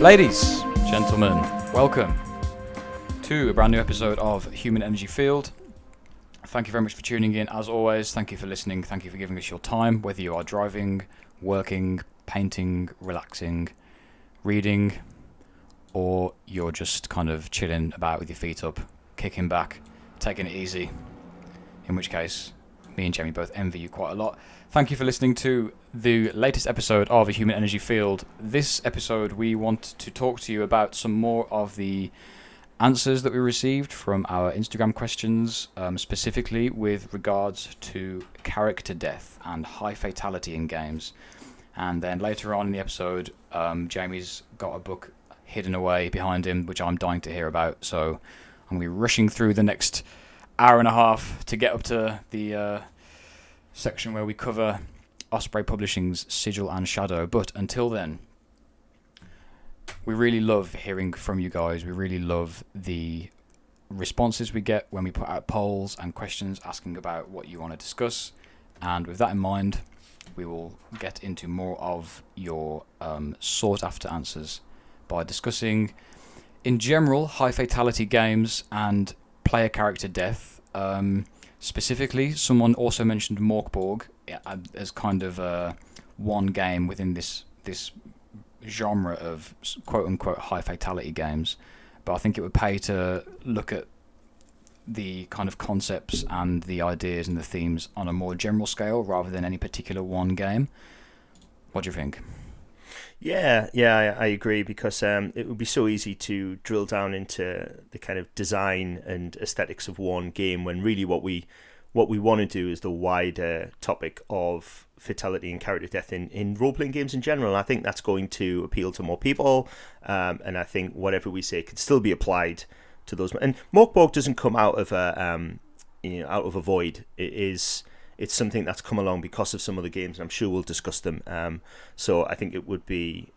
Ladies, gentlemen, welcome to a brand new episode of Human Energy Field. Thank you very much for tuning in. As always, thank you for listening. Thank you for giving us your time, whether you are driving, working, painting, relaxing, reading, or you're just kind of chilling about with your feet up, kicking back, taking it easy. In which case, me and Jamie both envy you quite a lot. Thank you for listening to the latest episode of A Human Energy Field. This episode, we want to talk to you about some more of the answers that we received from our Instagram questions, specifically with regards to character death and high fatality in games. And then later on in the episode, Jamie's got a book hidden away behind him, which I'm dying to hear about. So I'm going to be rushing through the next hour and a half to get up to the section where we cover Osprey Publishing's Sigil and Shadow. But until then, we really love hearing from you guys. We really love the responses we get when we put out polls and questions asking about what you want to discuss. And with that in mind, we will get into more of your sought after answers by discussing, in general, high fatality games and player character death. Specifically, someone also mentioned Morkborg as kind of one game within this genre of quote-unquote high fatality games. But I think it would pay to look at the kind of concepts and the ideas and the themes on a more general scale rather than any particular one game. What do you think? Yeah, I agree, because it would be so easy to drill down into the kind of design and aesthetics of one game, when really what we want to do is the wider topic of fatality and character death in role-playing games in general. I think that's going to appeal to more people, and I think whatever we say can still be applied to those. And Morkborg doesn't come out of a void. It's something that's come along because of some other games, and I'm sure we'll discuss them. So I think it would be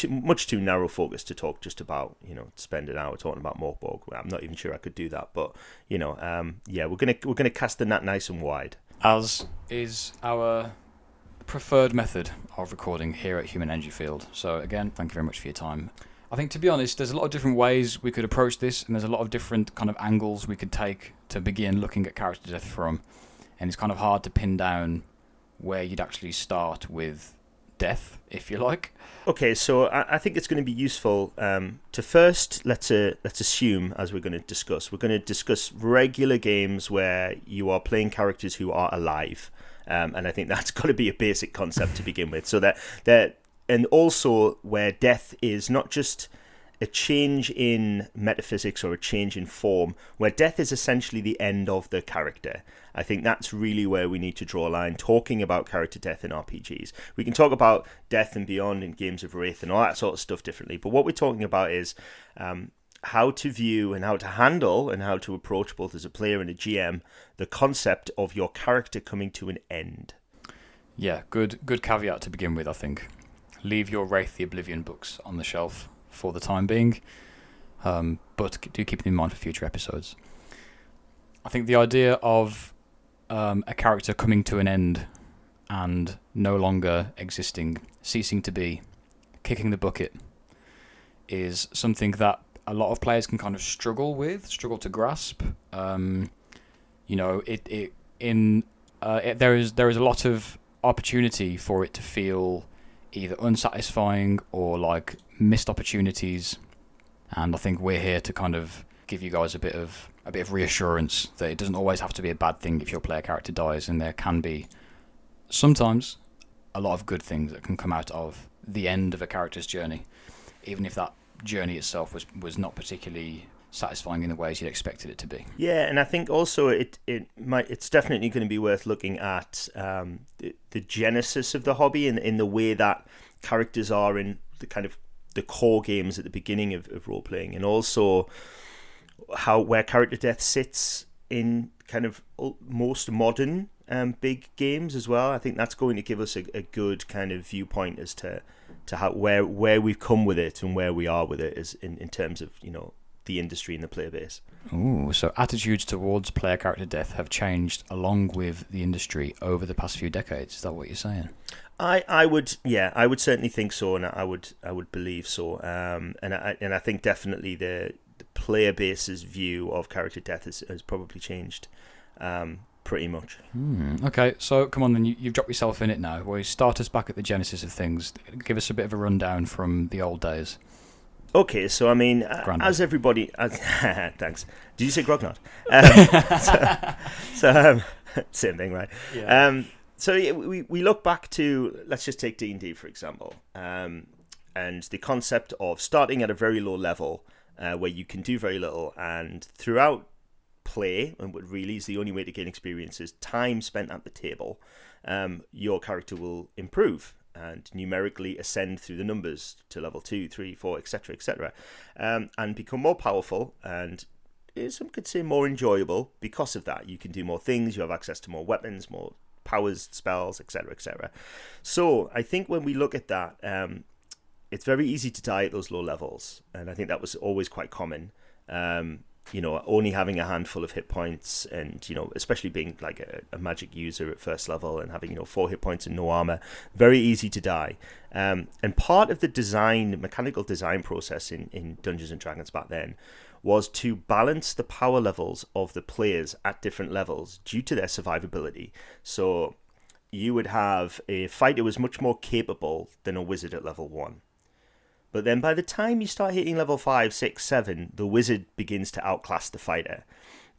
much too narrow focused to talk just about, spend an hour talking about Morkborg. I'm not even sure I could do that, but we're gonna cast the net nice and wide, as is our preferred method of recording here at Human Energy Field. So again, thank you very much for your time. I think, to be honest, there's a lot of different ways we could approach this, and there's a lot of different kind of angles we could take to begin looking at character death from. And it's kind of hard to pin down where you'd actually start with death, if you like. Okay, so I think it's going to be useful to first, let's assume, as we're going to discuss regular games where you are playing characters who are alive. And I think that's got to be a basic concept to begin with. So and also where death is not just a change in metaphysics or a change in form, where death is essentially the end of the character. I think that's really where we need to draw a line, talking about character death in RPGs. We can talk about death and beyond in games of Wraith and all that sort of stuff differently, but what we're talking about is how to view and how to handle and how to approach, both as a player and a GM, the concept of your character coming to an end. Yeah, good caveat to begin with, I think. Leave your Wraith the Oblivion books on the shelf for the time being, but do keep it in mind for future episodes. I think the idea of a character coming to an end and no longer existing, ceasing to be, kicking the bucket, is something that a lot of players can kind of struggle to grasp. There is a lot of opportunity for it to feel either unsatisfying or like missed opportunities, and I think we're here to kind of give you guys a bit of reassurance that it doesn't always have to be a bad thing if your player character dies, and there can be sometimes a lot of good things that can come out of the end of a character's journey, even if that journey itself was not particularly satisfying in the ways you'd expected it to be. Yeah, and I think also it's definitely going to be worth looking at the genesis of the hobby in the way that characters are in the kind of the core games at the beginning of role playing, and also where character death sits in kind of most modern big games as well. I think that's going to give us a good kind of viewpoint as to how where we've come with it and where we are with it, as in terms of the industry and the player base. Ooh, so attitudes towards player character death have changed along with the industry over the past few decades. Is that what you're saying? I would certainly think so, and I would believe so. And I think definitely the player base's view of character death has probably changed, pretty much. Okay, so come on then, you've dropped yourself in it now. Well, you start us back at the genesis of things. Give us a bit of a rundown from the old days. Okay, so I mean, Grandad. as everybody, thanks. Did you say Grognard? Same thing, right? Yeah. So we look back to, let's just take D&D for example, and the concept of starting at a very low level, where you can do very little, and throughout play, and what really is the only way to gain experience is time spent at the table, your character will improve and numerically ascend through the numbers to level 2, 3, 4, etc., and become more powerful, and some could say more enjoyable because of that. You can do more things, you have access to more weapons, more powers, spells, etc. So I think when we look at that, it's very easy to die at those low levels, and I think that was always quite common. Only having a handful of hit points, and especially being like a magic user at first level and having 4 hit points and no armor, very easy to die. And part of the mechanical design process in Dungeons and Dragons back then was to balance the power levels of the players at different levels due to their survivability. So you would have a fighter who was much more capable than a wizard at level 1. But then by the time you start hitting level 5, 6, 7, the wizard begins to outclass the fighter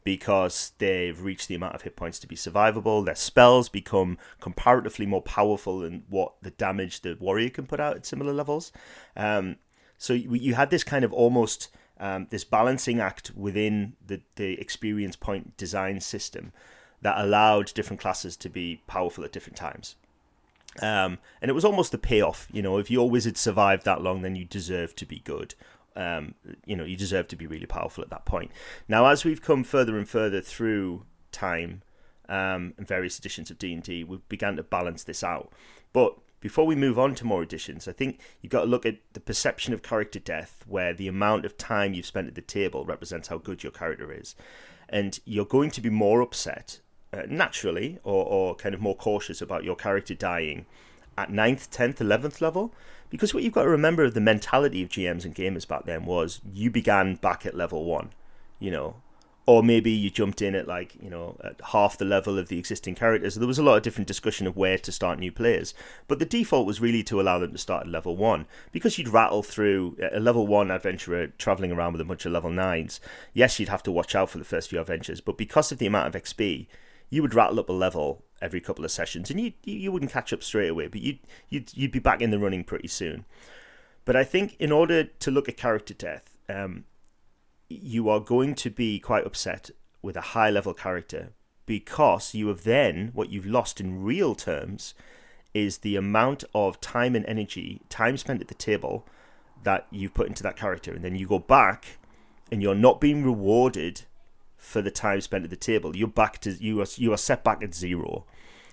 because they've reached the amount of hit points to be survivable. Their spells become comparatively more powerful than what the damage the warrior can put out at similar levels. So you had this kind of almost this balancing act within the experience point design system that allowed different classes to be powerful at different times. And it was almost the payoff, if your wizard survived that long, then you deserve to be good. You deserve to be really powerful at that point. Now, as we've come further and further through time, and various editions of D&D, we've begun to balance this out. But before we move on to more editions, I think you've got to look at the perception of character death, where the amount of time you've spent at the table represents how good your character is. And you're going to be more upset naturally, or kind of more cautious about your character dying at 9th, 10th, 11th level, because what you've got to remember of the mentality of GMs and gamers back then was you began back at level 1, or maybe you jumped in at at half the level of the existing characters. So there was a lot of different discussion of where to start new players, but the default was really to allow them to start at level 1, because you'd rattle through a level 1 adventurer traveling around with a bunch of level 9s. Yes, you'd have to watch out for the first few adventures, but because of the amount of XP, you would rattle up a level every couple of sessions, and you wouldn't catch up straight away, but you'd be back in the running pretty soon. But I think in order to look at character death, you are going to be quite upset with a high level character, because you have then, what you've lost in real terms is the amount of time and energy, time spent at the table, that you put into that character, and then you go back and you're not being rewarded for the time spent at the table. You're back to you are set back at 0,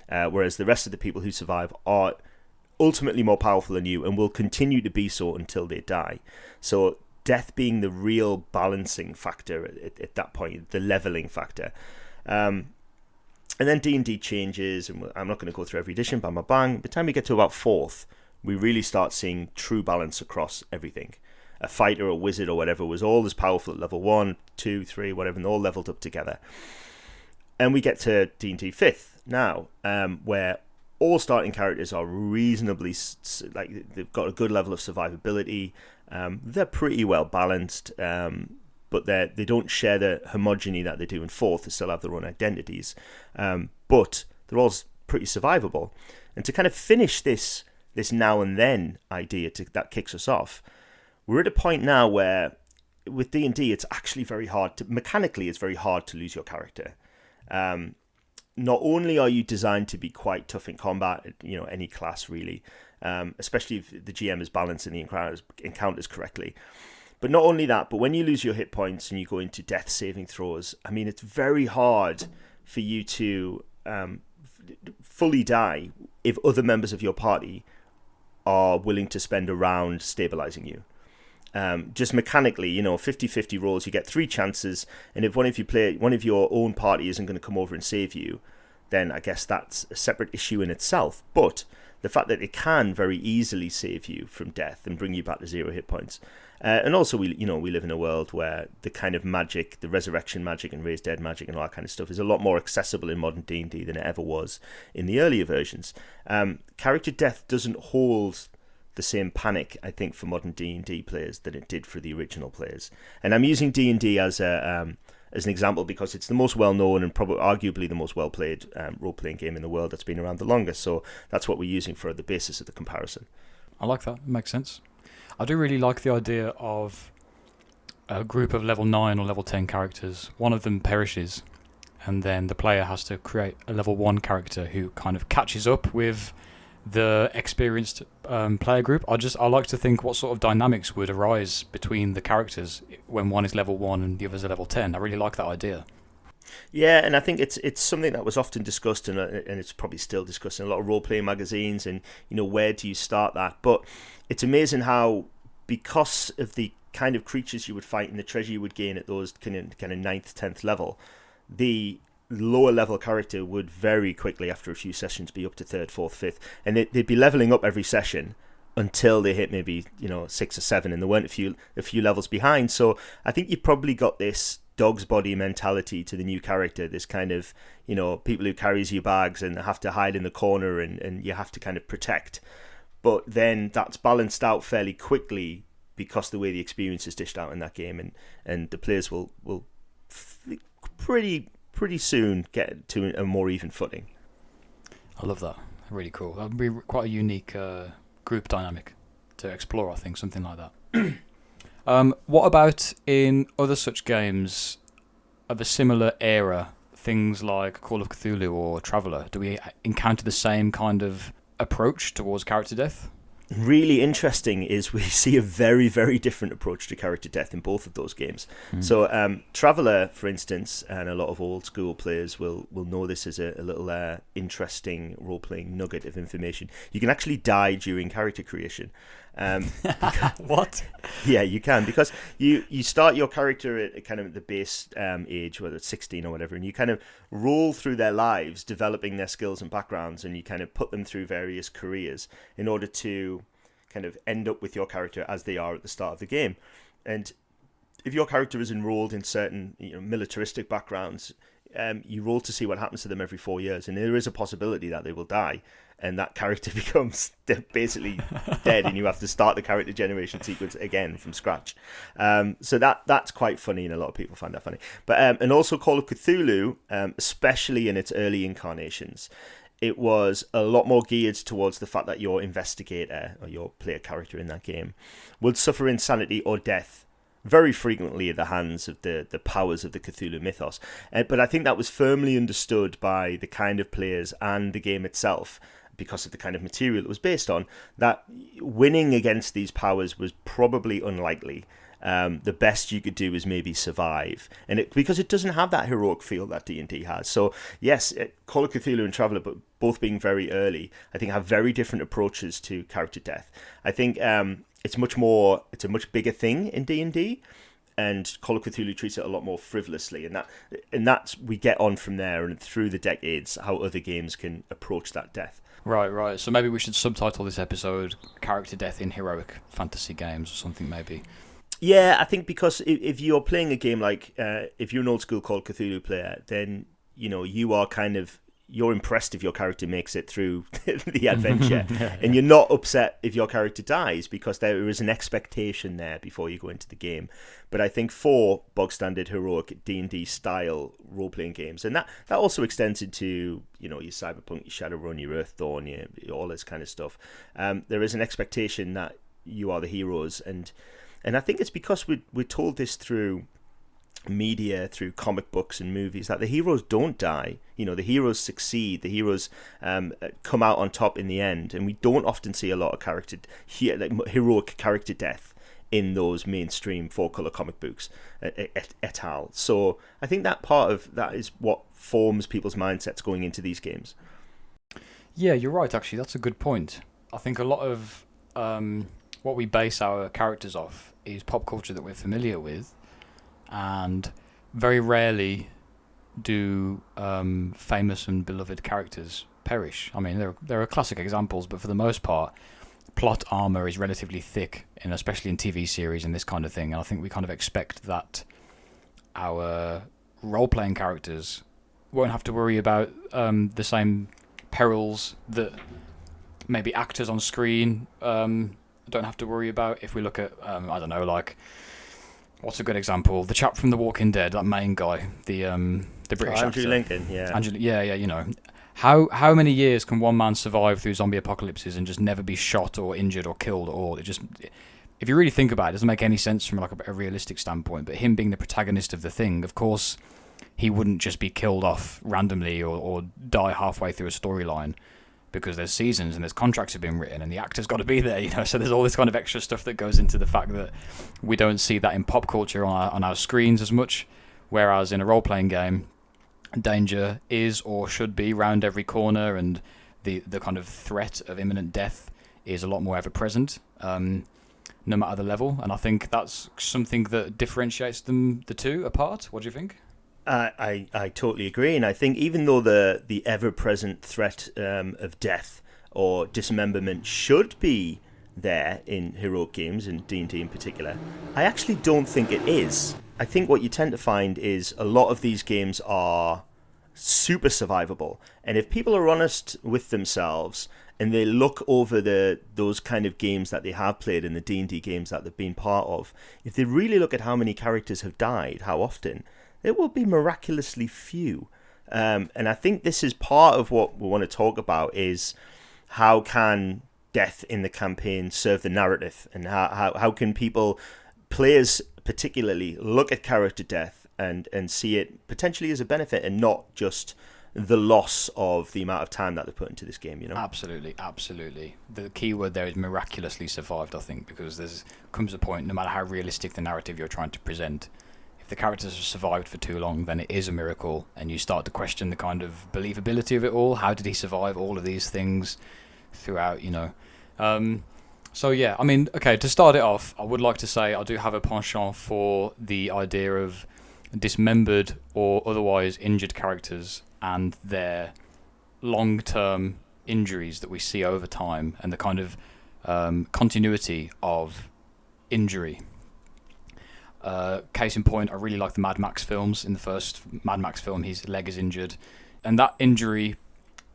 whereas the rest of the people who survive are ultimately more powerful than you and will continue to be so until they die. So death being the real balancing factor at that point, the leveling factor. And then D&D changes, and I'm not going to go through every edition, bang, bang, bang. By the time we get to about 4th, we really start seeing true balance across everything. A fighter or wizard or whatever was all as powerful at level 1, 2, 3, whatever, and all leveled up together. And we get to D&D 5th now, where all starting characters are reasonably, they've got a good level of survivability. They're pretty well balanced, but they don't share the homogeny that they do in 4th. They still have their own identities, but they're all pretty survivable. And to kind of finish this now and then idea that kicks us off, we're at a point now where with D&D it's actually very hard mechanically it's very hard to lose your character. Not only are you designed to be quite tough in combat, any class really, especially if the GM is balancing the encounters correctly, but not only that, but when you lose your hit points and you go into death saving throws, I mean, it's very hard for you to fully die if other members of your party are willing to spend a round stabilizing you. just mechanically, 50-50 rolls, you get 3 chances, and if one of your own party isn't going to come over and save you, then I guess that's a separate issue in itself. But the fact that it can very easily save you from death and bring you back to 0 hit points. And also, we live in a world where the kind of magic, the resurrection magic and raise dead magic and all that kind of stuff is a lot more accessible in modern D&D than it ever was in the earlier versions. Character death doesn't hold the same panic, I think, for modern D&D players than it did for the original players. And I'm using D&D as an example because it's the most well-known and probably arguably the most well-played role-playing game in the world that's been around the longest. So that's what we're using for the basis of the comparison. I like that. It makes sense. I do really like the idea of a group of level 9 or level 10 characters. One of them perishes, and then the player has to create a level 1 character who kind of catches up with the experienced player group. I like to think what sort of dynamics would arise between the characters when one is level 1 and the other's a level 10. I really like that idea. Yeah, and I think it's something that was often discussed, and it's probably still discussed in a lot of role-playing magazines, and where do you start that? But it's amazing how, because of the kind of creatures you would fight and the treasure you would gain at those kind of 9th, 10th level, the lower level character would very quickly, after a few sessions, be up to 3rd, 4th, 5th, and they'd be leveling up every session until they hit maybe 6 or 7, and they weren't a few levels behind. So I think you probably got this dog's body mentality to the new character, this kind of people who carries your bags and have to hide in the corner and you have to kind of protect. But then that's balanced out fairly quickly because the way the experience is dished out in that game, and the players will pretty soon get to a more even footing. I love that. Really cool. That would be quite a unique group dynamic to explore, I think, something like that. What about in other such games of a similar era, things like Call of Cthulhu or Traveller? Do we encounter the same kind of approach towards character death? Really interesting is we see a very, very different approach to character death in both of those games. So Traveller, for instance, and a lot of old school players will know this as a little interesting role-playing nugget of information. You can actually die during character creation. What? Yeah, you can, because you start your character at kind of the base age, whether it's 16 or whatever, and you kind of roll through their lives, developing their skills and backgrounds, and you kind of put them through various careers in order to kind of end up with your character as they are at the start of the game. And if your character is enrolled in certain militaristic backgrounds, you roll to see what happens to them every 4 years, and there is a possibility that they will die, and that character becomes basically dead, and you have to start the character generation sequence again from scratch. So that's quite funny, and a lot of people find that funny. But and also Call of Cthulhu, especially in its early incarnations, it was a lot more geared towards the fact that your investigator, or your player character in that game, would suffer insanity or death very frequently at the hands of the powers of the Cthulhu mythos. But I think that was firmly understood by the kind of players and the game itself, because of the kind of material it was based on, that winning against these powers was probably unlikely. The best you could do is maybe survive, and because it doesn't have that heroic feel that D&D has. So yes, Call of Cthulhu and Traveller, but both being very early, I think have very different approaches to character death. I think it's a much bigger thing in D&D, and Call of Cthulhu treats it a lot more frivolously, and that's we get on from there and through the decades how other games can approach that death. Right. So maybe we should subtitle this episode "Character Death in Heroic Fantasy Games" or something, maybe. Yeah, I think because if you're playing a game like if you're an old school Call of Cthulhu player, then you are you're impressed if your character makes it through the adventure, and you're not upset if your character dies, because there is an expectation there before you go into the game. But I think for bog standard heroic D&D style role playing games, and that also extends into your Cyberpunk, your Shadowrun, your Earthdawn, all this kind of stuff. There is an expectation that you are the heroes, and I think it's because we're told this through media, through comic books and movies, that the heroes don't die. The heroes succeed. The heroes come out on top in the end, and we don't often see a lot of heroic character death in those mainstream 4-color comic books et al. So I think that part of that is what forms people's mindsets going into these games. Yeah, you're right. Actually, that's a good point. I think a lot of what we base our characters off is pop culture that we're familiar with, and very rarely do famous and beloved characters perish. I mean, there are classic examples, but for the most part, plot armor is relatively thick, and especially in TV series and this kind of thing. And I think we kind of expect that our role-playing characters won't have to worry about the same perils that maybe actors on screen don't have to worry about. If we look at, I don't know, like, what's a good example? The chap from The Walking Dead, that main guy, the British actor. Andrew Lincoln, yeah. Yeah, you know. How many years can one man survive through zombie apocalypses and just never be shot or injured or killed at all? It just, if you really think about it, it doesn't make any sense from like a realistic standpoint. But him being the protagonist of the thing, of course, he wouldn't just be killed off randomly or die halfway through a storyline, because there's seasons and there's contracts have been written and the actor's got to be there, you know. So there's all this kind of extra stuff that goes into the fact that we don't see that in pop culture on our screens as much, whereas in a role-playing game, danger is or should be round every corner, and the kind of threat of imminent death is a lot more ever present, no matter the level. And I think that's something that differentiates the two apart. What do you think? I totally agree, and I think even though the ever-present threat of death or dismemberment should be there in heroic games, and D&D in particular, I actually don't think it is. I think what you tend to find is a lot of these games are super survivable, and if people are honest with themselves and they look over those kind of games that they have played in the D&D games that they've been part of, if they really look at how many characters have died, how often, it will be miraculously few. And I think this is part of what we want to talk about, is how can death in the campaign serve the narrative, and how can people, players particularly, look at character death and see it potentially as a benefit and not just the loss of the amount of time that they put into this game, you know? Absolutely. The key word there is miraculously survived, I think, because comes a point, no matter how realistic the narrative you're trying to present, if the characters have survived for too long, then it is a miracle, and you start to question the kind of believability of it all. How did he survive all of these things throughout, you know? So yeah, I mean, okay, to start it off, I would like to say I do have a penchant for the idea of dismembered or otherwise injured characters and their long-term injuries that we see over time, and the kind of continuity of injury. Case in point, I really like the Mad Max films. In the first Mad Max film, his leg is injured, and that injury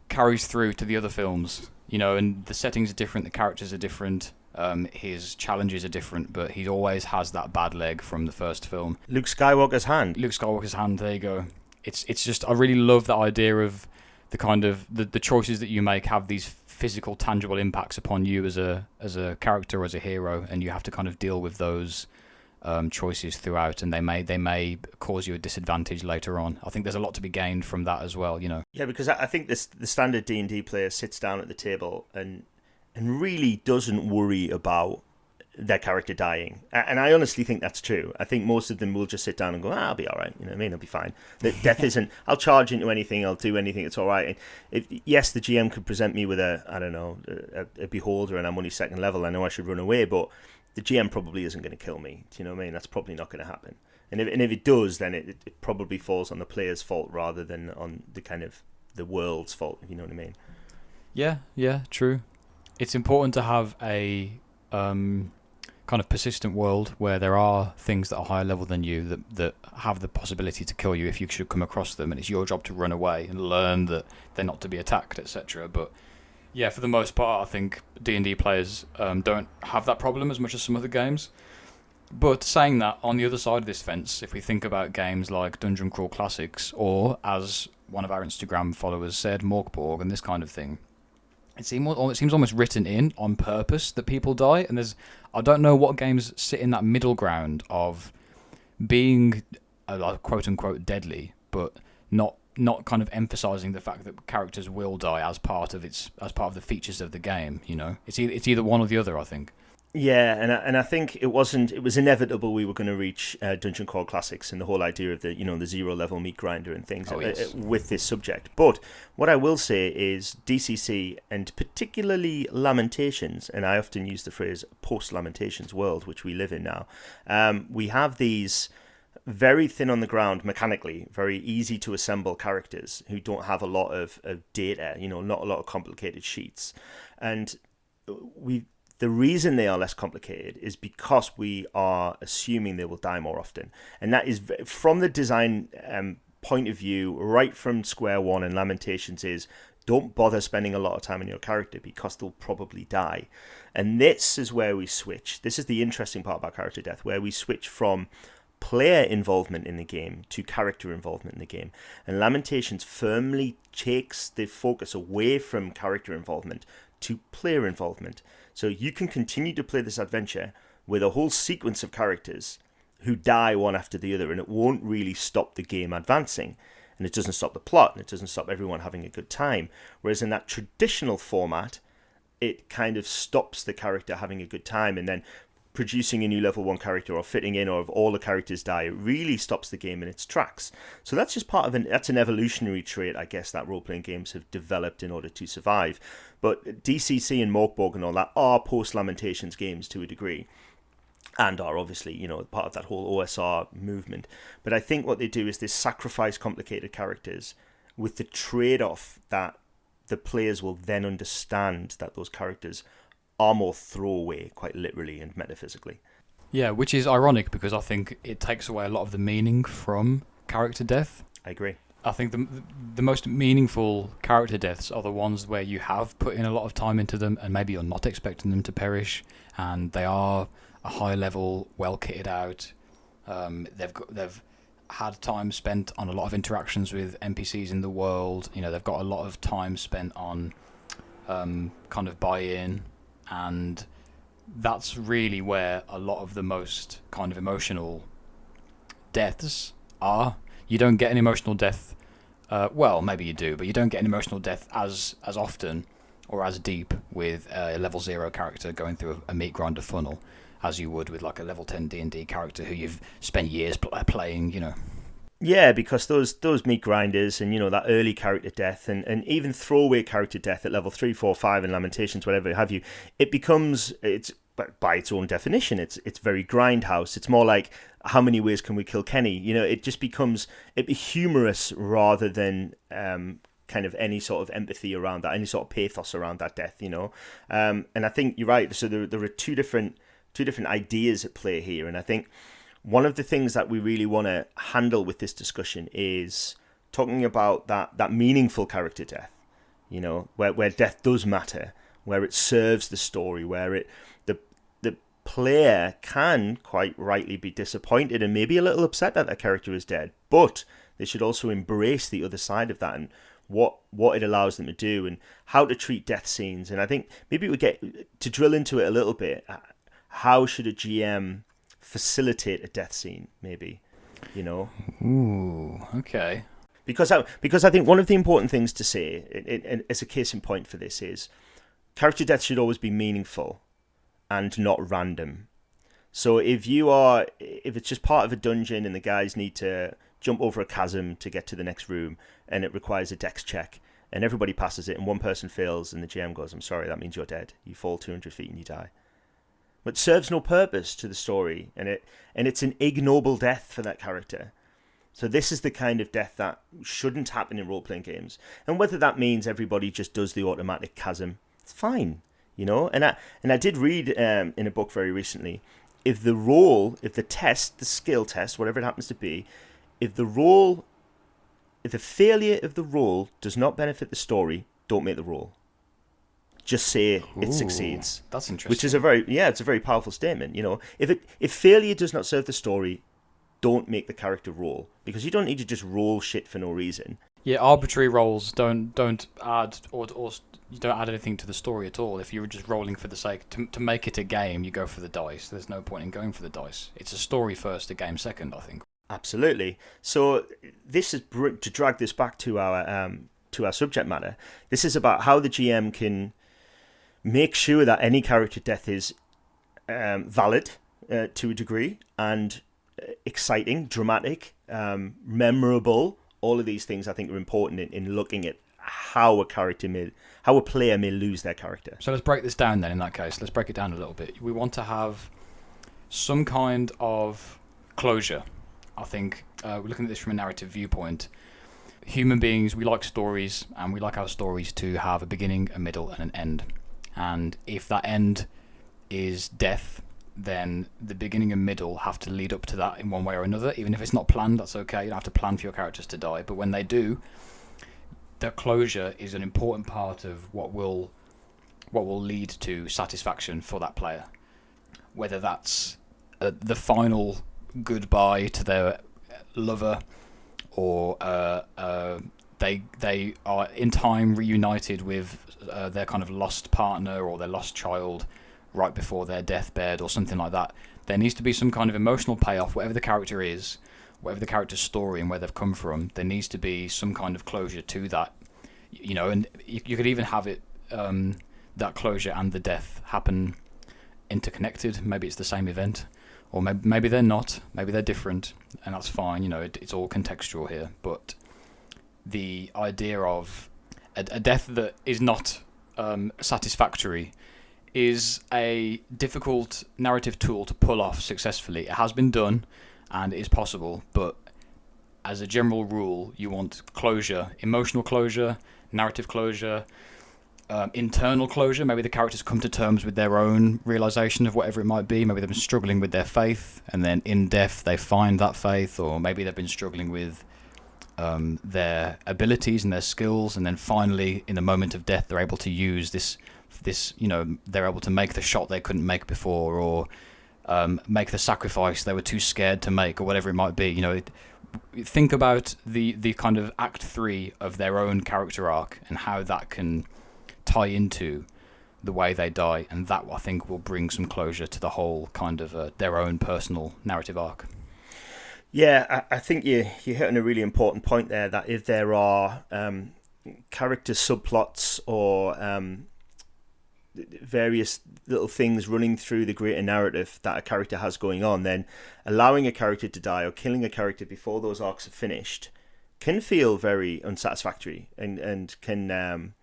carries through to the other films, you know, and the settings are different, the characters are different, his challenges are different, but he always has that bad leg from the first film. Luke Skywalker's hand, there you go. It's just, I really love the idea of the kind of the choices that you make have these physical, tangible impacts upon you as a character, as a hero, and you have to kind of deal with those choices throughout, and they may cause you a disadvantage later on. I think there's a lot to be gained from that as well, you know. Yeah, because I think the standard D&D player sits down at the table and really doesn't worry about their character dying, and I honestly think that's true. I think most of them will just sit down and go, I'll be all right, you know what I mean, I'll be fine. That death isn't, I'll charge into anything, I'll do anything, it's all right. And yes, the GM could present me with a beholder and I'm only second level, I know I should run away, but the GM probably isn't going to kill me. Do you know what I mean? That's probably not going to happen. And if it does, then it probably falls on the player's fault rather than on the kind of the world's fault, if you know what I mean. Yeah, true. It's important to have a kind of persistent world where there are things that are higher level than you that have the possibility to kill you if you should come across them, and it's your job to run away and learn that they're not to be attacked, etc. But yeah, for the most part, I think D&D players don't have that problem as much as some other games. But saying that, on the other side of this fence, if we think about games like Dungeon Crawl Classics, or as one of our Instagram followers said, Morgborg and this kind of thing, it seems almost written in on purpose that people die, and I don't know what games sit in that middle ground of being quote-unquote deadly, but not kind of emphasizing the fact that characters will die as part of the features of the game. You know, it's either one or the other, I think. Yeah, and I think it was inevitable we were going to reach Dungeon Crawl Classics and the whole idea of the zero level meat grinder and things Oh yes. with this subject. But what I will say is DCC, and particularly Lamentations, and I often use the phrase post Lamentations world, which we live in now. We have these very thin on the ground mechanically, very easy to assemble characters who don't have a lot of data, not a lot of complicated sheets, and the reason they are less complicated is because we are assuming they will die more often. And that is from the design point of view, right from square one, and Lamentations is don't bother spending a lot of time on your character because they'll probably die. And this is where we switch. This is the interesting part about character death, where we switch from player involvement in the game to character involvement in the game. And Lamentations firmly takes the focus away from character involvement to player involvement. So you can continue to play this adventure with a whole sequence of characters who die one after the other, and it won't really stop the game advancing. And it doesn't stop the plot, and it doesn't stop everyone having a good time. Whereas in that traditional format, it kind of stops the character having a good time, and then producing a new level 1 character or fitting in, or if all the characters die, it really stops the game in its tracks. So that's just that's an evolutionary trait, I guess, that role-playing games have developed in order to survive. But DCC and Morkborg and all that are post-Lamentations games to a degree, and are obviously, part of that whole OSR movement. But I think what they do is they sacrifice complicated characters with the trade-off that the players will then understand that those characters are more throwaway, quite literally and metaphysically. Yeah, which is ironic because I think it takes away a lot of the meaning from character death. I agree. I think the most meaningful character deaths are the ones where you have put in a lot of time into them, and maybe you're not expecting them to perish, and they are a high level, well kitted out. They've had time spent on a lot of interactions with NPCs in the world. They've got a lot of time spent on kind of buy-in. And that's really where a lot of the most kind of emotional deaths are. You don't get an emotional death, well, maybe you do, but you don't get an emotional death as often or as deep with a level 0 character going through a meat grinder funnel as you would with like a level 10 D&D character who you've spent years playing, Yeah, because those meat grinders and, that early character death and even throwaway character death at level 3, 4, 5 in Lamentations, whatever have you, it's by its own definition, it's very grindhouse. It's more like, how many ways can we kill Kenny? It just becomes humorous rather than kind of any sort of empathy around that, any sort of pathos around that death, And I think you're right. So there are two different ideas at play here, and I think one of the things that we really want to handle with this discussion is talking about that meaningful character death, where death does matter, where it serves the story, where the player can quite rightly be disappointed and maybe a little upset that their character is dead, but they should also embrace the other side of that and what it allows them to do and how to treat death scenes. And I think maybe we get to drill into it a little bit. How should a GM facilitate a death scene, maybe, Ooh, okay. Because I think one of the important things to say, as a case in point for this, is character death should always be meaningful and not random. So if it's just part of a dungeon and the guys need to jump over a chasm to get to the next room and it requires a dex check and everybody passes it and one person fails and the GM goes, "I'm sorry, that means you're dead. You fall 200 feet and you die." But serves no purpose to the story, and it's an ignoble death for that character. So this is the kind of death that shouldn't happen in role-playing games. And whether that means everybody just does the automatic chasm, it's fine, And I did read in a book very recently, if the skill test, whatever it happens to be, if the failure of the roll does not benefit the story, don't make the roll. Just say it succeeds. That's interesting. Which is it's a very powerful statement. If failure does not serve the story, don't make the character roll, because you don't need to just roll shit for no reason. Yeah, arbitrary rolls don't add or you don't add anything to the story at all. If you're just rolling for the sake to make it a game, you go for the dice. There's no point in going for the dice. It's a story first, a game second, I think. Absolutely. So this is to drag this back to our subject matter. This is about how the GM can make sure that any character death is valid to a degree, and exciting, dramatic, memorable. All of these things I think are important in looking at how a player may lose their character. So let's break this down then. In that case, let's break it down a little bit. We want to have some kind of closure. I think we're looking at this from a narrative viewpoint. Human beings, we like stories, and we like our stories to have a beginning, a middle, and an end. And if that end is death, then the beginning and middle have to lead up to that in one way or another. Even if it's not planned, that's okay. You don't have to plan for your characters to die. But when they do, the closure is an important part of what will lead to satisfaction for that player. Whether that's the final goodbye to their lover, or they are in time reunited with their kind of lost partner or their lost child right before their deathbed or something like that. There needs to be some kind of emotional payoff, whatever the character is, whatever the character's story and where they've come from. There needs to be some kind of closure to that, and you could even have it that closure and the death happen interconnected. Maybe it's the same event, or maybe they're not, maybe they're different, and that's fine. It's all contextual here. But the idea of a death that is not satisfactory is a difficult narrative tool to pull off successfully. It has been done and it is possible, but as a general rule, you want closure, emotional closure, narrative closure, internal closure. Maybe the characters come to terms with their own realization of whatever it might be. Maybe they've been struggling with their faith, and then in death they find that faith, or maybe they've been struggling with their abilities and their skills, and then finally in the moment of death they're able to use this they're able to make the shot they couldn't make before, or make the sacrifice they were too scared to make, or whatever it might be. Think about the kind of act 3 of their own character arc and how that can tie into the way they die, and that I think will bring some closure to the whole kind of their own personal narrative arc. Yeah, I think you hit on a really important point there, that if there are character subplots or various little things running through the greater narrative that a character has going on, then allowing a character to die or killing a character before those arcs are finished can feel very unsatisfactory, and can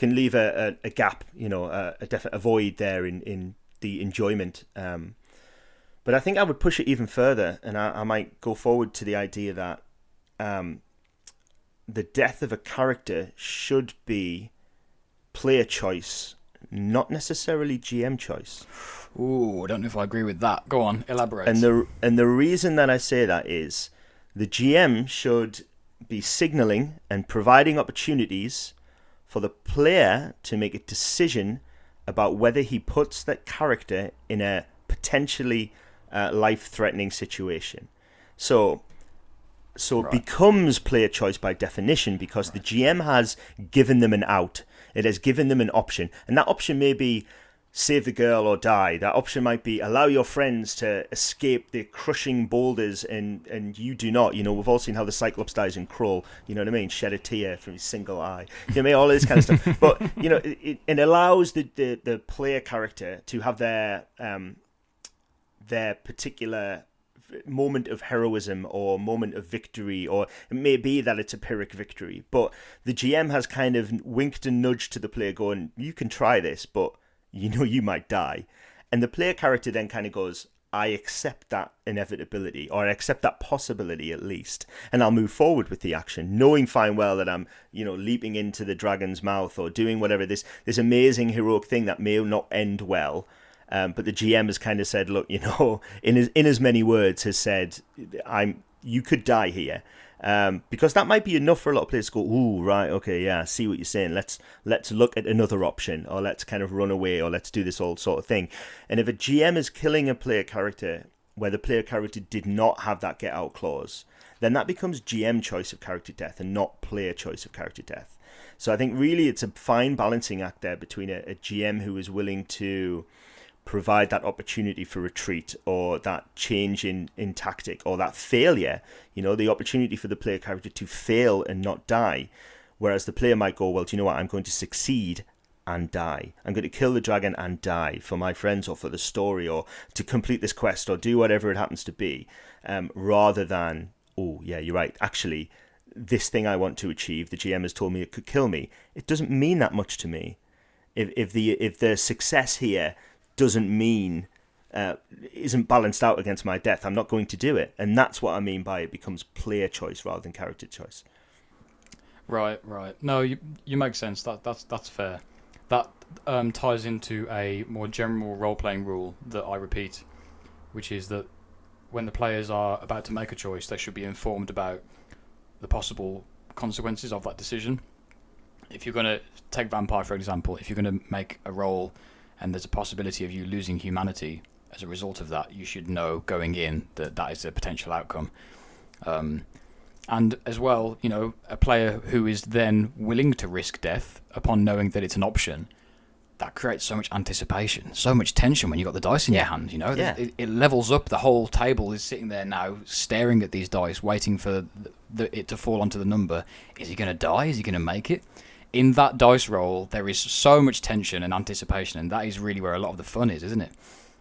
leave a gap, a void there in the enjoyment. But I think I would push it even further, and I might go forward to the idea that the death of a character should be player choice, not necessarily GM choice. Ooh, I don't know if I agree with that. Go on, elaborate. And the reason that I say that is the GM should be signaling and providing opportunities for the player to make a decision about whether he puts that character in a potentially life-threatening situation. So it becomes player choice by definition, because the GM has given them an out. It has given them an option, and that option may be save the girl or die. That option might be allow your friends to escape the crushing boulders, and you do not. We've all seen how the Cyclops dies in Krull. You know what I mean? Shed a tear from his single eye. You know what I mean? All this kind of stuff. But it allows the player character to have their particular moment of heroism or moment of victory, or it may be that it's a Pyrrhic victory, but the GM has kind of winked and nudged to the player going, you can try this, but you might die. And the player character then kind of goes, I accept that inevitability, or I accept that possibility at least, and I'll move forward with the action, knowing fine well that I'm leaping into the dragon's mouth or doing whatever, this amazing heroic thing that may not end well. But the GM has kind of said, look, in as many words, has said, you could die here, because that might be enough for a lot of players to go, ooh, right, okay, yeah, I see what you're saying. Let's look at another option, or let's kind of run away, or let's do this old sort of thing. And if a GM is killing a player character where the player character did not have that get out clause, then that becomes GM choice of character death and not player choice of character death. So I think really it's a fine balancing act there between a GM who is willing to provide that opportunity for retreat, or that change in tactic, or that failure, the opportunity for the player character to fail and not die. Whereas the player might go, well, do you know what? I'm going to succeed and die. I'm going to kill the dragon and die for my friends or for the story or to complete this quest or do whatever it happens to be, rather than, oh, yeah, you're right, actually, this thing I want to achieve, the GM has told me it could kill me. It doesn't mean that much to me. If the success here doesn't mean, isn't balanced out against my death, I'm not going to do it. And that's what I mean by it becomes player choice rather than character choice. Right. No, you make sense. That's fair. That ties into a more general role-playing rule that I repeat, which is that when the players are about to make a choice, they should be informed about the possible consequences of that decision. If you're going to take vampire, for example, if you're going to make a roll and there's a possibility of you losing humanity as a result of that, you should know going in that that is a potential outcome. And as well, you know, a player who is then willing to risk death upon knowing that it's an option, that creates so much anticipation, so much tension when you've got the dice in your hand, you know. Yeah. It levels up. The whole table is sitting there now staring at these dice, waiting for it to fall onto the number. Is he going to die? Is he going to make it? In that dice roll, there is so much tension and anticipation, and that is really where a lot of the fun is, isn't it?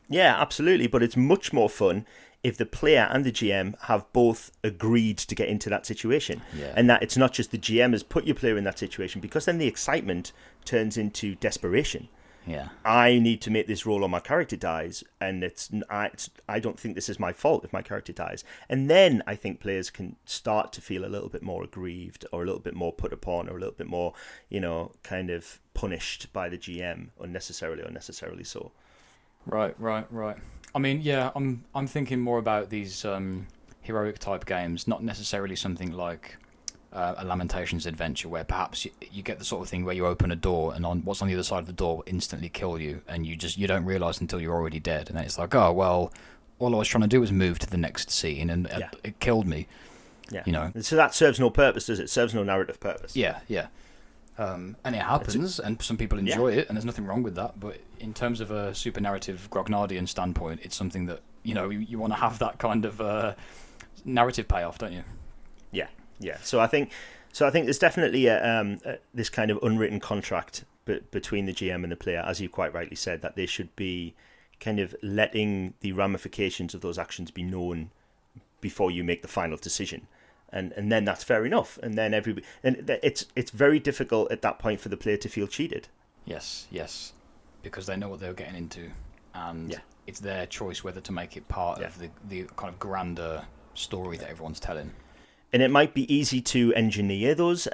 Yeah, absolutely. But it's much more fun if the player and the GM have both agreed to get into that situation. Yeah. And that it's not just the GM has put your player in that situation, because then the excitement turns into desperation. Yeah. I need to make this roll or my character dies, and I don't think this is my fault if my character dies. And then I think players can start to feel a little bit more aggrieved or a little bit more put upon or a little bit more, you know, kind of punished by the GM unnecessarily so. Right. I mean, yeah, I'm thinking more about these heroic type games, not necessarily something like a Lamentations adventure, where perhaps you get the sort of thing where you open a door and what's on the other side of the door will instantly kill you, and you don't realise until you're already dead, and then it's like, oh well, all I was trying to do was move to the next scene, and it killed me. Yeah, you know. So that serves no purpose, does it? It serves no narrative purpose. Yeah. And it happens, and some people enjoy it, and there's nothing wrong with that. But in terms of a super narrative Grognardian standpoint, it's something that, you know, you want to have that kind of narrative payoff, don't you? Yeah. So I think there's definitely this kind of unwritten contract between the GM and the player, as you quite rightly said, that they should be kind of letting the ramifications of those actions be known before you make the final decision. And then that's fair enough. And then it's very difficult at that point for the player to feel cheated. Yes, because they know what they're getting into, and it's their choice whether to make it part of the kind of grander story that everyone's telling. And it might be easy to engineer those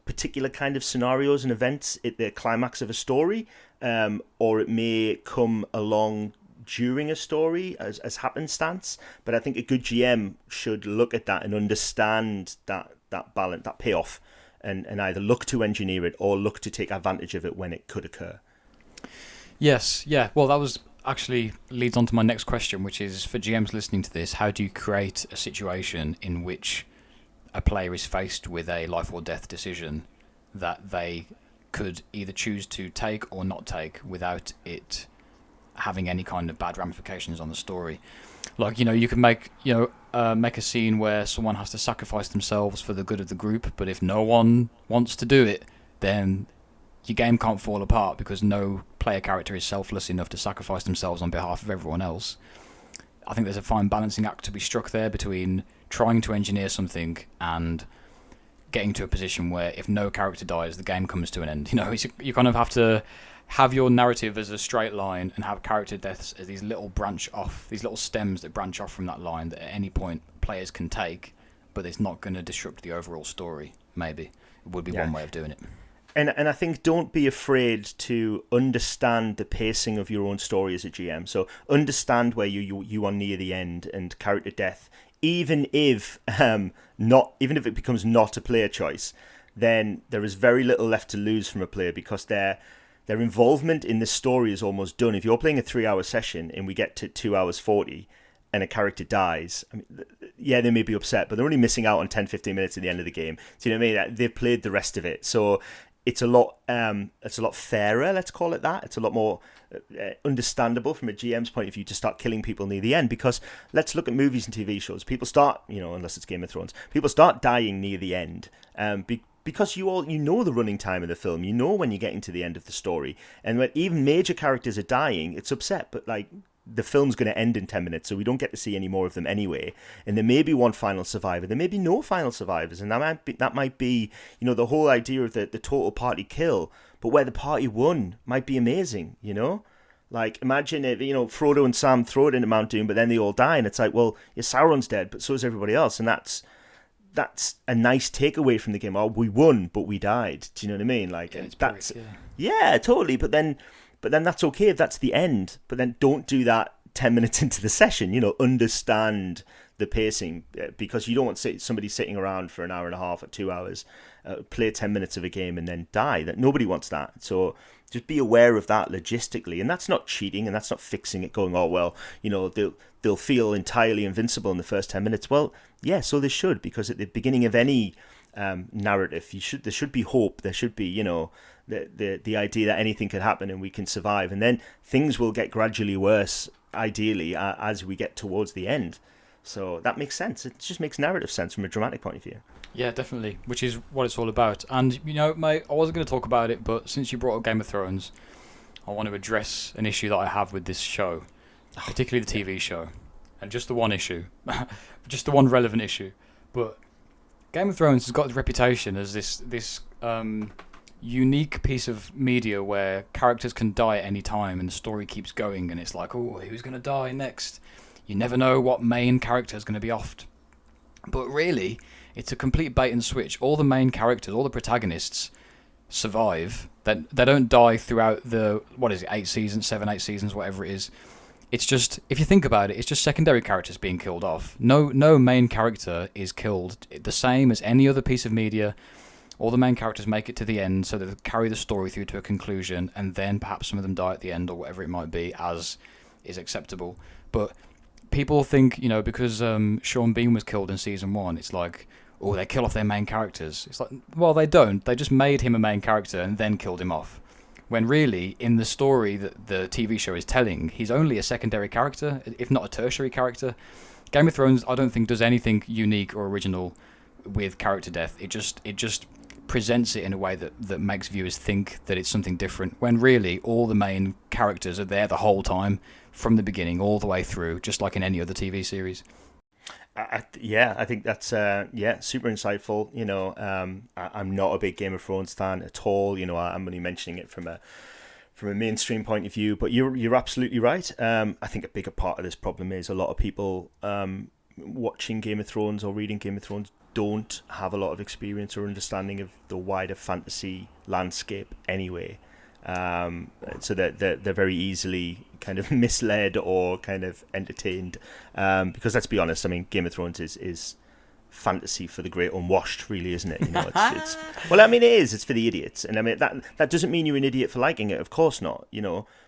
particular kind of scenarios and events at the climax of a story, or it may come along during a story as happenstance. But I think a good GM should look at that and understand that balance, that payoff, and either look to engineer it or look to take advantage of it when it could occur. Yes, yeah. Well, that was actually leads on to my next question, which is, for GMs listening to this, how do you create a situation in which a player is faced with a life or death decision that they could either choose to take or not take without it having any kind of bad ramifications on the story? Like, you know, you can make a scene where someone has to sacrifice themselves for the good of the group, but if no one wants to do it, then your game can't fall apart because no player character is selfless enough to sacrifice themselves on behalf of everyone else. I think there's a fine balancing act to be struck there between trying to engineer something and getting to a position where if no character dies, the game comes to an end. You know, you kind of have to have your narrative as a straight line and have character deaths as these little stems that branch off from that line that at any point players can take, but it's not going to disrupt the overall story. Maybe it would be one way of doing it. And I think don't be afraid to understand the pacing of your own story as a GM. So understand where you are near the end and character death, even if it becomes not a player choice, then there is very little left to lose from a player, because their involvement in the story is almost done. If you're playing a 3-hour session and we get to 2 hours 40 and a character dies, I mean, yeah, they may be upset, but they're only missing out on 10-15 minutes at the end of the game. Do you know what I mean? They've played the rest of it. So it's a lot fairer, let's call it that. It's a lot more understandable from a GM's point of view to start killing people near the end, because let's look at movies and TV shows. People start, unless it's Game of Thrones, people start dying near the end because you know the running time of the film, you know when you're getting to the end of the story, and when even major characters are dying, it's upset. But like, the film's going to end in 10 minutes, so we don't get to see any more of them anyway. And there may be one final survivor, there may be no final survivors, and that might be the whole idea of the total party kill. But where the party won might be amazing, Like, imagine if, Frodo and Sam throw it into Mount Doom, but then they all die, and it's like, well, yeah, Sauron's dead, but so is everybody else, and that's a nice takeaway from the game. Oh, we won, but we died. Do you know what I mean? Like, yeah, totally. But then that's okay if that's the end. But then don't do that 10 minutes into the session. Understand the pacing, because you don't want somebody sitting around for an hour and a half or 2 hours, play 10 minutes of a game and then die. That nobody wants that. So just be aware of that logistically, and that's not cheating, and that's not fixing it. Going, oh well, they'll feel entirely invincible in the first 10 minutes. Well, yeah, so they should, because at the beginning of any narrative, there should be hope. There should be the idea that anything could happen and we can survive, and then things will get gradually worse, ideally, as we get towards the end. So that makes sense. It just makes narrative sense from a dramatic point of view. Yeah, definitely, which is what it's all about. And, mate, I wasn't going to talk about it, but since you brought up Game of Thrones, I want to address an issue that I have with this show, particularly the TV show. And just the one issue, just the one relevant issue. But Game of Thrones has got the reputation as this unique piece of media where characters can die at any time and the story keeps going, and it's like, oh, who's going to die next? You never know what main character is going to be offed. But really, it's a complete bait and switch. All the main characters, all the protagonists survive. They don't die throughout the, 8 seasons, 7, 8 seasons, whatever it is. It's just, if you think about it, it's just secondary characters being killed off. No main character is killed. The same as any other piece of media. All the main characters make it to the end, so that they carry the story through to a conclusion, and then perhaps some of them die at the end, or whatever it might be, as is acceptable. But people think, because Sean Bean was killed in season 1, it's like, oh, they kill off their main characters. It's like, well, they don't. They just made him a main character and then killed him off. When really, in the story that the TV show is telling, he's only a secondary character, if not a tertiary character. Game of Thrones, I don't think, does anything unique or original with character death. It just presents it in a way that makes viewers think that it's something different, when really all the main characters are there the whole time, from the beginning all the way through, just like in any other TV series. I think that's super insightful. I'm not a big Game of Thrones fan at all. I'm only mentioning it from a mainstream point of view, but you're absolutely right. I think a bigger part of this problem is a lot of people watching Game of Thrones or reading Game of Thrones don't have a lot of experience or understanding of the wider fantasy landscape anyway. So they're very easily kind of misled or kind of entertained, because let's be honest, I mean, Game of Thrones is fantasy for the great unwashed, really, isn't it? It's well, I mean, it is. It's for the idiots, and I mean that doesn't mean you're an idiot for liking it, of course not.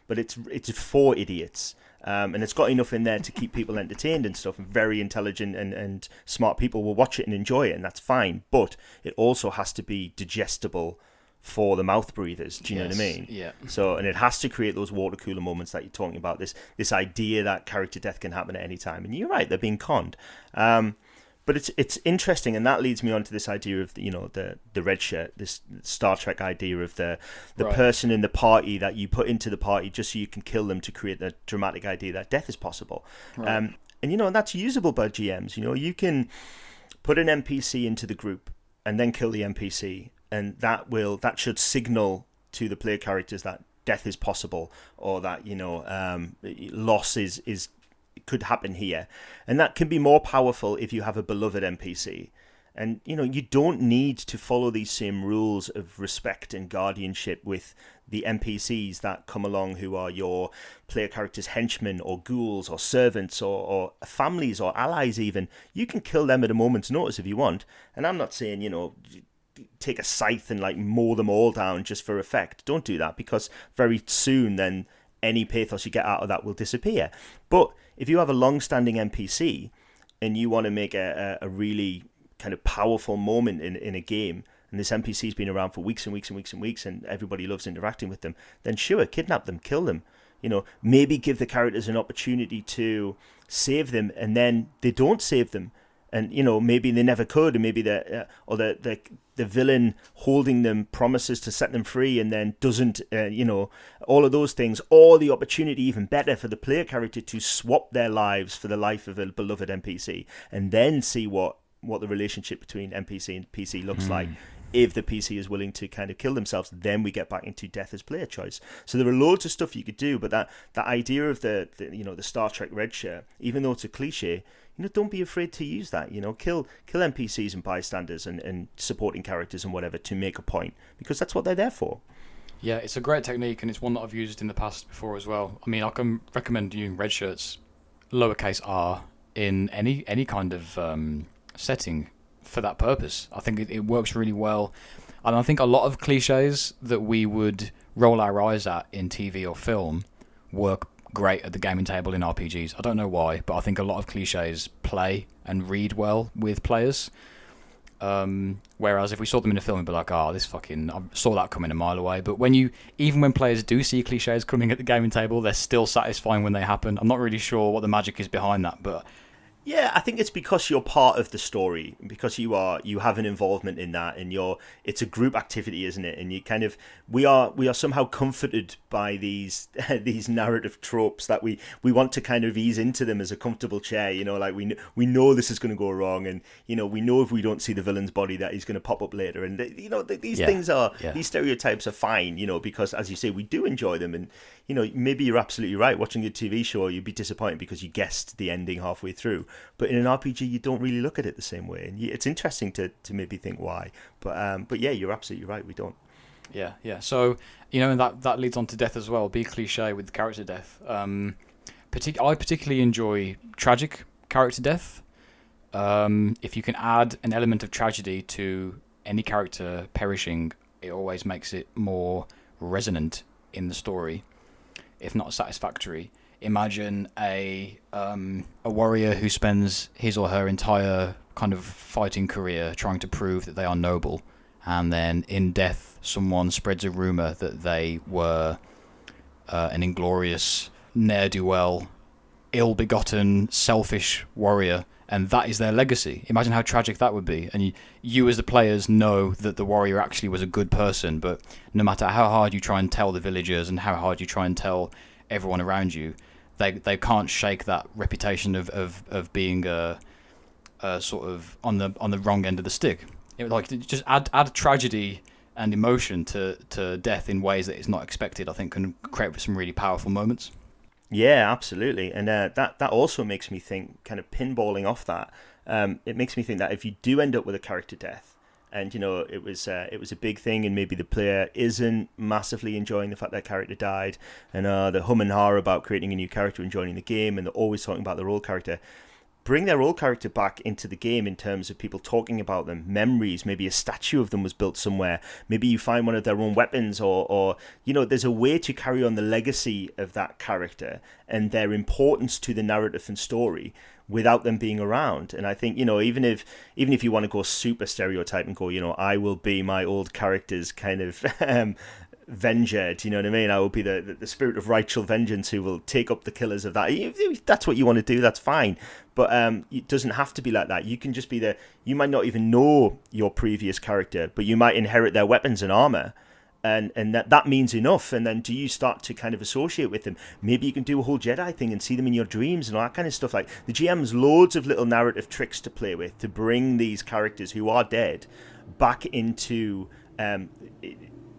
But it's for idiots. And it's got enough in there to keep people entertained and stuff, and very intelligent and smart people will watch it and enjoy it, and that's fine. But it also has to be digestible for the mouth breathers. Do you know what I mean? Yeah. So, and it has to create those water cooler moments that you're talking about. This idea that character death can happen at any time, and you're right, they're being conned. But it's interesting, and that leads me on to this idea of the red shirt, this Star Trek idea of the right person in the party that you put into the party just so you can kill them to create the dramatic idea that death is possible. Right. And that's usable by GMs. You can put an NPC into the group and then kill the NPC, and that should signal to the player characters that death is possible, or that loss is could happen here. And that can be more powerful if you have a beloved NPC. And you don't need to follow these same rules of respect and guardianship with the NPCs that come along, who are your player characters' henchmen or ghouls or servants or families or allies even. You can kill them at a moment's notice if you want. And I'm not saying take a scythe and mow them all down just for effect. Don't do that, because very soon then any pathos you get out of that will disappear. But if you have a long-standing NPC and you want to make a really kind of powerful moment in a game, and this NPC's been around for weeks and weeks and weeks and weeks, and everybody loves interacting with them, then sure, kidnap them, kill them. Maybe give the characters an opportunity to save them, and then they don't save them, and maybe they never could, and maybe the villain holding them promises to set them free and then doesn't, all of those things, or the opportunity, even better, for the player character to swap their lives for the life of a beloved NPC, and then see what the relationship between NPC and PC looks like. If the PC is willing to kind of kill themselves, then we get back into death as player choice. So there are loads of stuff you could do, but that idea of the Star Trek red shirt, even though it's a cliche, don't be afraid to use that. Kill NPCs and bystanders and supporting characters and whatever to make a point, because that's what they're there for. Yeah, it's a great technique, and it's one that I've used in the past before as well. I mean, I can recommend using red shirts, lowercase r, in any kind of setting for that purpose. I think it works really well, and I think a lot of cliches that we would roll our eyes at in TV or film work great at the gaming table in RPGs. I don't know why, but I think a lot of cliches play and read well with players. Whereas if we saw them in a film, we'd be like, I saw that coming a mile away. But even when players do see cliches coming at the gaming table, they're still satisfying when they happen. I'm not really sure what the magic is behind that, but yeah, I think it's because you're part of the story, because you have an involvement in that, and it's a group activity, isn't it? And you kind of we are somehow comforted by these these narrative tropes that we want to kind of ease into them as a comfortable chair. Like we know this is going to go wrong, and we know if we don't see the villain's body that he's going to pop up later, and these things are these stereotypes are fine, because, as you say, we do enjoy them, and maybe you're absolutely right. Watching a TV show, you'd be disappointed because you guessed the ending halfway through. But in an RPG, you don't really look at it the same way, and it's interesting to maybe think why. But yeah, you're absolutely right. We don't. Yeah. So and that leads on to death as well. Be cliche with character death. I particularly enjoy tragic character death. If you can add an element of tragedy to any character perishing, it always makes it more resonant in the story, if not satisfactory. Imagine a warrior who spends his or her entire kind of fighting career trying to prove that they are noble, and then in death someone spreads a rumour that they were an inglorious, ne'er-do-well, ill-begotten, selfish warrior, and that is their legacy. Imagine how tragic that would be. And you as the players know that the warrior actually was a good person, but no matter how hard you try and tell the villagers and how hard you try and tell everyone around you, they can't shake that reputation of being a sort of on the wrong end of the stick. Just add tragedy and emotion to death in ways that it's not expected. I think can create some really powerful moments. Yeah, absolutely, and that also makes me think, kind of pinballing off that. It makes me think that if you do end up with a character death, and it was a big thing, and maybe the player isn't massively enjoying the fact that character died, and the hum and ha about creating a new character and joining the game, and they're always talking about their old character. Bring their old character back into the game in terms of people talking about them, memories. Maybe a statue of them was built somewhere. Maybe you find one of their own weapons, or there's a way to carry on the legacy of that character and their importance to the narrative and story without them being around. And I think, even if you want to go super stereotype and go, I will be my old character's kind of Venger, do you know what I mean? I will be the spirit of righteous vengeance who will take up the killers of that. If that's what you want to do, that's fine. But it doesn't have to be like that. You can just be you might not even know your previous character, but you might inherit their weapons and armor. And that means enough. And then do you start to kind of associate with them? Maybe you can do a whole Jedi thing and see them in your dreams and all that kind of stuff. Like, the GM's loads of little narrative tricks to play with to bring these characters who are dead back into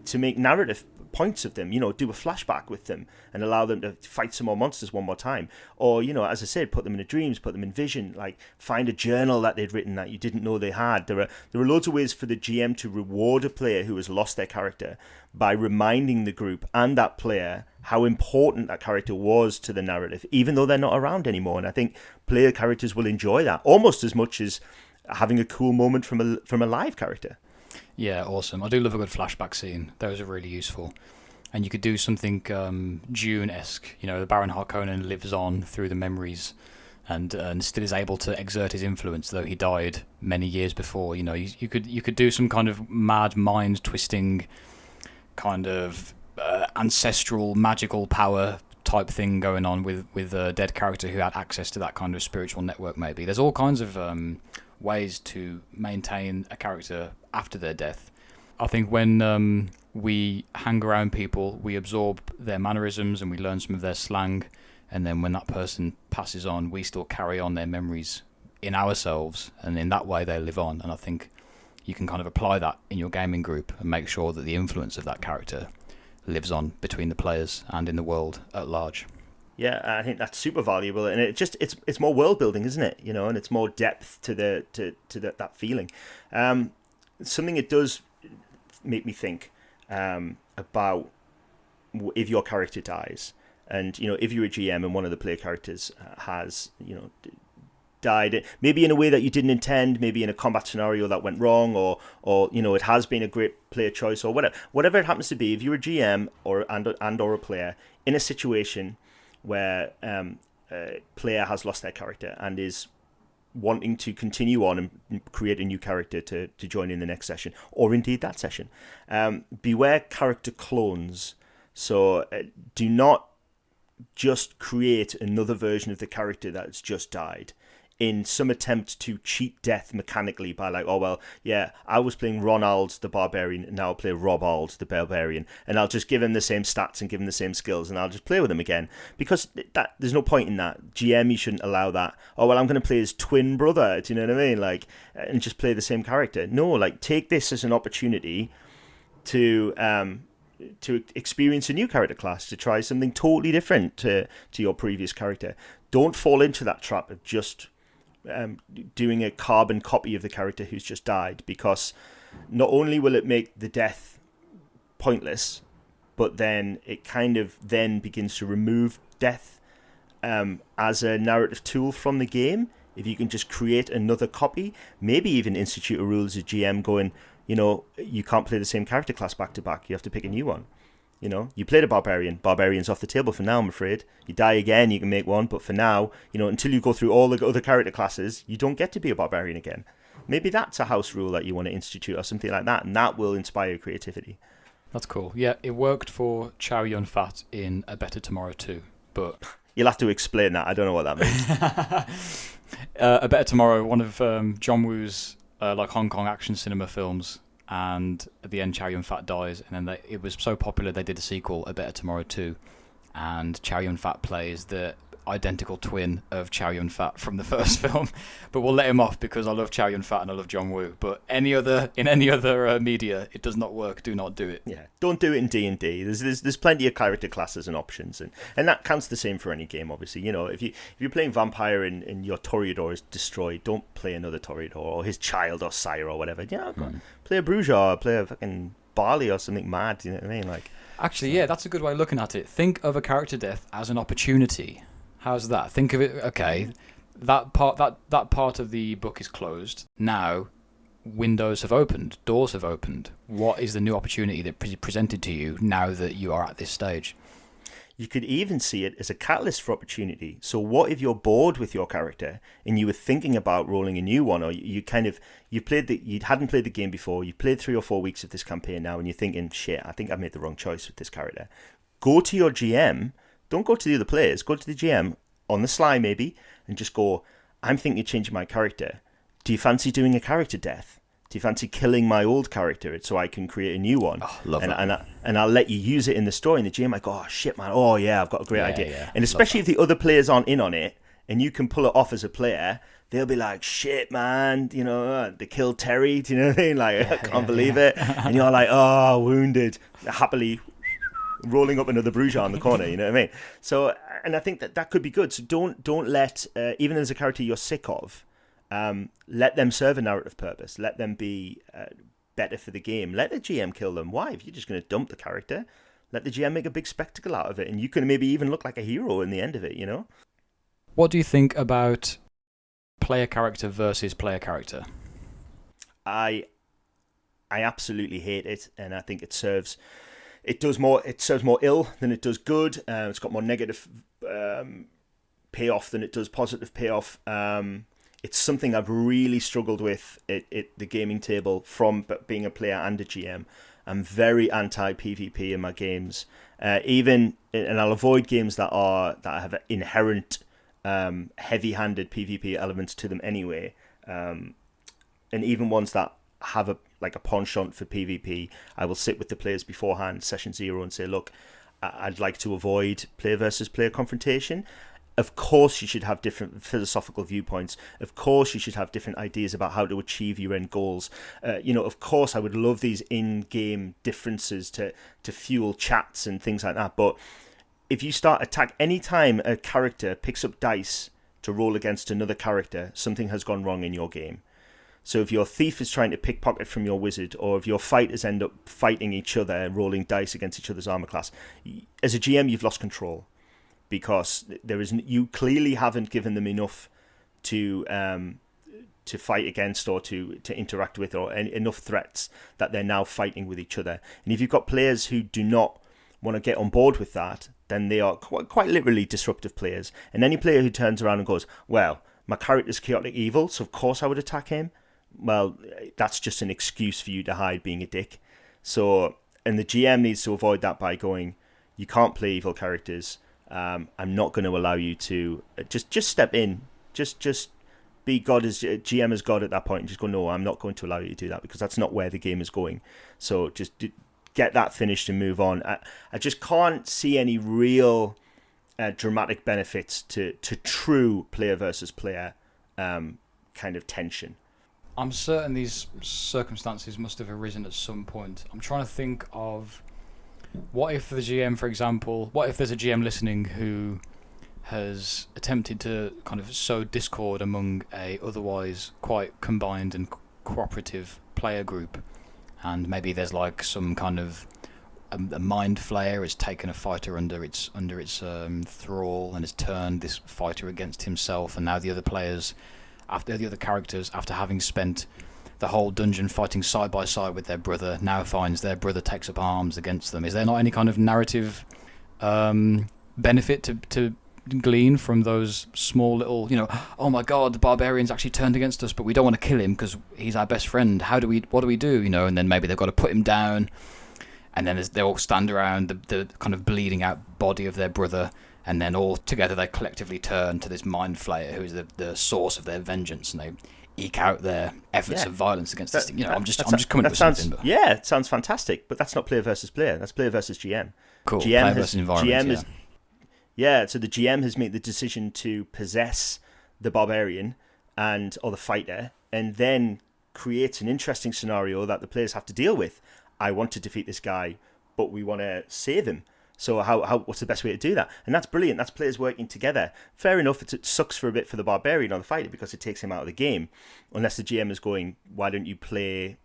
to make narrative points of them, do a flashback with them and allow them to fight some more monsters one more time. Or, as I said, put them in a dreams, put them in vision, like find a journal that they'd written that you didn't know they had. There are loads of ways for the GM to reward a player who has lost their character by reminding the group and that player how important that character was to the narrative, even though they're not around anymore. And I think player characters will enjoy that almost as much as having a cool moment from a live character. Yeah, awesome. I do love a good flashback scene. Those are really useful. And you could do something Dune-esque. The Baron Harkonnen lives on through the memories and still is able to exert his influence, though he died many years before. You could do some kind of mad mind-twisting kind of ancestral magical power type thing going on with a dead character who had access to that kind of spiritual network. Maybe there's all kinds of ways to maintain a character after their death. I think when we hang around people, we absorb their mannerisms and we learn some of their slang, and then when that person passes on, we still carry on their memories in ourselves, and in that way they live on. And I think you can kind of apply that in your gaming group and make sure that the influence of that character lives on between the players and in the world at large. Yeah, I think that's super valuable, and it's more world building, isn't it? And it's more depth to that feeling. Something it does make me think about if your character dies, and if you're a GM and one of the player characters has died, maybe in a way that you didn't intend, maybe in a combat scenario that went wrong, or it has been a great player choice, or whatever it happens to be. If you're a GM or a player in a situation where a player has lost their character and is wanting to continue on and create a new character to join in the next session, or indeed that session, beware character clones. So do not just create another version of the character that's just died in some attempt to cheat death mechanically by like, oh, well, yeah, I was playing Ronald the Barbarian, and now I'll play Robald the Barbarian, and I'll just give him the same stats and give him the same skills, and I'll just play with him again. Because there's no point in that. GM, you shouldn't allow that. Oh, well, I'm going to play his twin brother, do you know what I mean? Like, and just play the same character. No, like, take this as an opportunity to experience a new character class, to try something totally different to your previous character. Don't fall into that trap of just doing a carbon copy of the character who's just died, because not only will it make the death pointless, but then it kind of then begins to remove death as a narrative tool from the game. If you can just create another copy, maybe even institute a rule as a GM going, you can't play the same character class back to back, you have to pick a new one. You played a Barbarian's off the table for now, I'm afraid. You die again, you can make one, but for now, until you go through all the other character classes, you don't get to be a Barbarian again. Maybe that's a house rule that you want to institute or something like that, and that will inspire creativity. That's cool. Yeah, it worked for Caer Mundus in A Better Tomorrow 2, but... You'll have to explain that, I don't know what that means. A Better Tomorrow, one of John Woo's Hong Kong action cinema films, and at the end Caer Mundus dies, and then it was so popular they did a sequel, A Better Tomorrow 2, and Caer Mundus plays the identical twin of Caer Mundus from the first film. But we'll let him off because I love Caer Mundus and I love John Woo. But in any other media, it does not work. Do not do it. Yeah, don't do it in D&D. There's plenty of character classes and options, and that counts the same for any game. Obviously, if you're playing vampire and your Toreador is destroyed, don't play another Toreador or his child or sire or whatever. Play a Bruja, play a fucking Barley or something mad. You know what I mean? Like, actually, yeah, that's a good way of looking at it. Think of a character death as an opportunity. How's that? Think of it, okay, that part of the book is closed. Now, windows have opened, doors have opened. What is the new opportunity that presented to you now that you are at this stage? You could even see it as a catalyst for opportunity. So what if you're bored with your character and you were thinking about rolling a new one, or you hadn't played the game before, you played 3 or 4 weeks of this campaign now, and you're thinking, shit, I think I made the wrong choice with this character. Go to your GM. Don't go to the other players. Go to the GM on the sly, maybe, and just go, I'm thinking of changing my character. Do you fancy doing a character death? Do you fancy killing my old character so I can create a new one? Oh, love that. And I'll let you use it in the story. And the GM might go, oh, shit, man. Oh, yeah, I've got a great idea. Yeah, and especially if the other players aren't in on it and you can pull it off as a player, they'll be like, shit, man, they killed Terry. Do you know what I mean? Like, I can't believe it. And you're like, oh, wounded. Happily rolling up another Bruja on the corner, you know what I mean? So, and I think that could be good. So don't let, even as a character you're sick of, let them serve a narrative purpose. Let them be better for the game. Let the GM kill them. Why? If you're just going to dump the character, let the GM make a big spectacle out of it, and you can maybe even look like a hero in the end of it, What do you think about player character versus player character? I absolutely hate it, and I think it serves more ill than it does good. It's got more negative payoff than it does positive payoff. It's something I've really struggled with at the gaming table from being a player and a GM. I'm very anti PvP in my games. And I'll avoid games that have inherent heavy-handed PvP elements to them anyway. And even ones that have a penchant for PvP, I will sit with the players beforehand, session 0, and say, look, I'd like to avoid player versus player confrontation. Of course, you should have different philosophical viewpoints. Of course, you should have different ideas about how to achieve your end goals. Of course, I would love these in-game differences to fuel chats and things like that. But if you start attack, anytime a character picks up dice to roll against another character, something has gone wrong in your game. So if your thief is trying to pickpocket from your wizard, or if your fighters end up fighting each other and rolling dice against each other's armor class, as a GM, you've lost control. Because you clearly haven't given them enough to fight against or to interact with, or enough threats that they're now fighting with each other. And if you've got players who do not want to get on board with that, then they are quite literally disruptive players. And any player who turns around and goes, well, my character's chaotic evil, so of course I would attack him. Well, that's just an excuse for you to hide being a dick. So, and the GM needs to avoid that by going, you can't play evil characters. I'm not going to allow you to just step in, just be God as GM as God at that point, and just go, no, I'm not going to allow you to do that, because that's not where the game is going. So just get that finished and move on. I just can't see any real dramatic benefits to true player versus player kind of tension. I'm certain these circumstances must have arisen at some point. I'm trying to think of, what if the GM, for example, what if there's a GM listening who has attempted to kind of sow discord among a otherwise quite combined and cooperative player group, and maybe there's like some kind of a mind flayer has taken a fighter under its thrall and has turned this fighter against himself, and now the other characters, after having spent the whole dungeon fighting side by side with their brother, now finds their brother takes up arms against them. Is there not any kind of narrative benefit to glean from those small little, oh my god, the barbarian's actually turned against us, but we don't want to kill him because he's our best friend. What do we do? And then maybe they've got to put him down, and then they all stand around the kind of bleeding out body of their brother, and then all together they collectively turn to this mind flayer who is the source of their vengeance, and they eke out their efforts of violence against this thing. I'm just coming up with something. But... Yeah, it sounds fantastic, but that's not player versus player. That's player versus GM. Cool. Player versus environment. So the GM has made the decision to possess the barbarian or the fighter, and then creates an interesting scenario that the players have to deal with. I want to defeat this guy, but we want to save him. So what's the best way to do that? And that's brilliant. That's players working together. Fair enough, it sucks for a bit for the barbarian or the fighter because it takes him out of the game. Unless the GM is going, why don't you play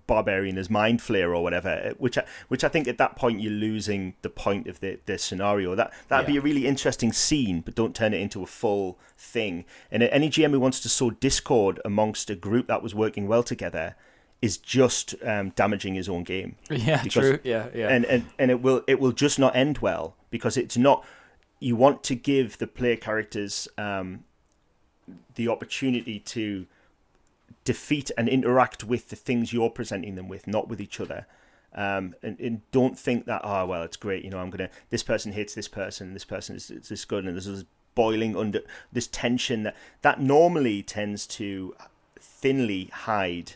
barbarian as mind flayer or whatever? Which I think at that point you're losing the point of the scenario. That'd be a really interesting scene, but don't turn it into a full thing. And any GM who wants to sow discord amongst a group that was working well together is just damaging his own game. Yeah, true. Yeah. And it will just not end well, because it's not. You want to give the player characters the opportunity to defeat and interact with the things you're presenting them with, not with each other. And don't think that, it's great. This person hates this person is this good, and there's this boiling under this tension that normally tends to thinly hide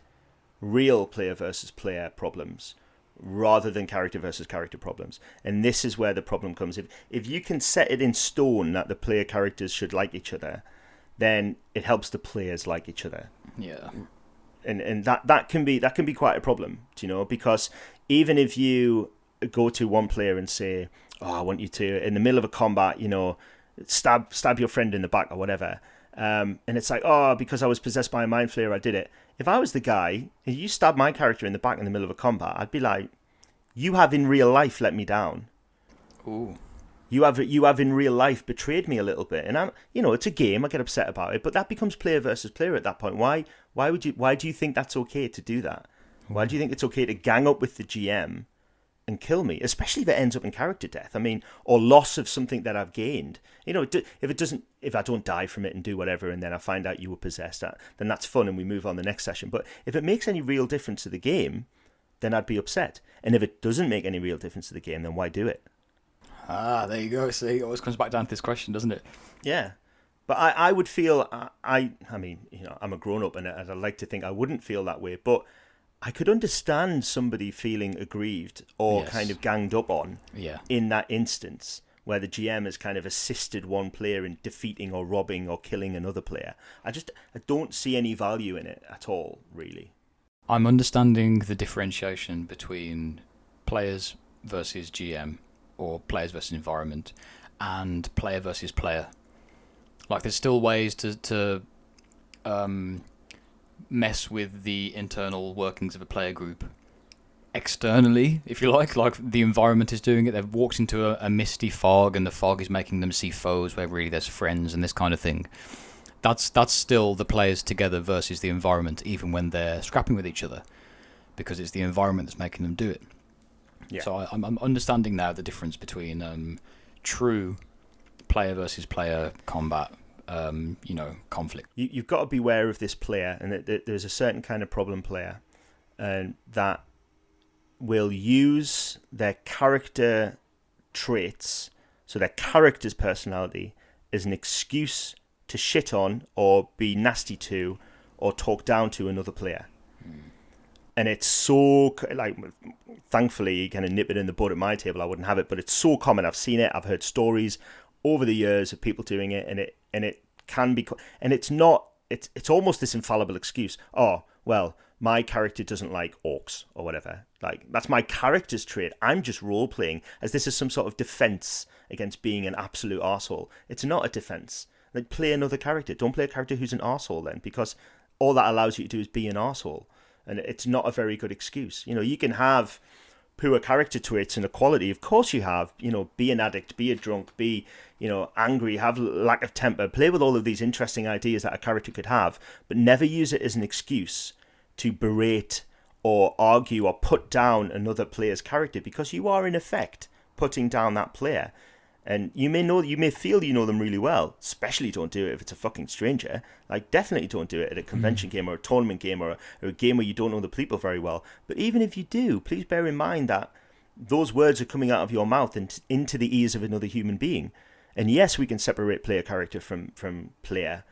real player versus player problems rather than character versus character problems. And this is where the problem comes. If you can set it in stone that the player characters should like each other, then it helps the players like each other. Yeah. And that can be quite a problem, because even if you go to one player and say, I want you to, in the middle of a combat, stab your friend in the back or whatever, and it's like, because I was possessed by a mind flayer, I did it. If I was the guy, and you stab my character in the back in the middle of a combat, I'd be like, you have in real life let me down. Ooh. You have in real life betrayed me a little bit, and I'm, it's a game. I get upset about it, but that becomes player versus player at that point. Why do you think that's okay to do that? Why do you think it's okay to gang up with the GM and kill me, especially if it ends up in character death? Or loss of something that I've gained. If I don't die from it and do whatever, and then I find out you were possessed, then that's fun, and we move on the next session. But if it makes any real difference to the game, then I'd be upset. And if it doesn't make any real difference to the game, then why do it? There you go. See, it always comes back down to this question, doesn't it? Yeah. But I would feel, I mean, I'm a grown-up and I'd like to think I wouldn't feel that way, but I could understand somebody feeling aggrieved or kind of ganged up on in that instance where the GM has kind of assisted one player in defeating or robbing or killing another player. I don't see any value in it at all, really. I'm understanding the differentiation between players versus GM or players versus environment and player versus player. Like, there's still ways to mess with the internal workings of a player group externally, if you like the environment is doing it. They've walked into a misty fog, and the fog is making them see foes where really there's friends and this kind of thing. That's still the players together versus the environment, even when they're scrapping with each other, because it's the environment that's making them do it. Yeah. So I'm understanding now the difference between true player versus player combat, conflict. You've got to be aware of this player, and there's a certain kind of problem player, and that will use their character traits, so their character's personality, as an excuse to shit on or be nasty to or talk down to another player. And it's so, like, thankfully, you kind of nip it in the bud at my table. I wouldn't have it, but it's so common. I've seen it. I've heard stories over the years of people doing it, and it can be, and it's not. It's almost this infallible excuse. Oh, well, my character doesn't like orcs or whatever. Like, that's my character's trait. I'm just role playing as this is some sort of defense against being an absolute arsehole. It's not a defense. Like, play another character. Don't play a character who's an arsehole then, because all that allows you to do is be an arsehole. And it's not a very good excuse. You can have poor character traits and equality. Of course you have. Be an addict, be a drunk, be, angry, have lack of temper. Play with all of these interesting ideas that a character could have, but never use it as an excuse to berate or argue or put down another player's character, because you are in effect putting down that player. And you may feel you know them really well. Especially don't do it if it's a fucking stranger. Like, definitely don't do it at a convention game or a tournament game or a game where you don't know the people very well. But even if you do, please bear in mind that those words are coming out of your mouth and into the ears of another human being. And yes, we can separate player character from player,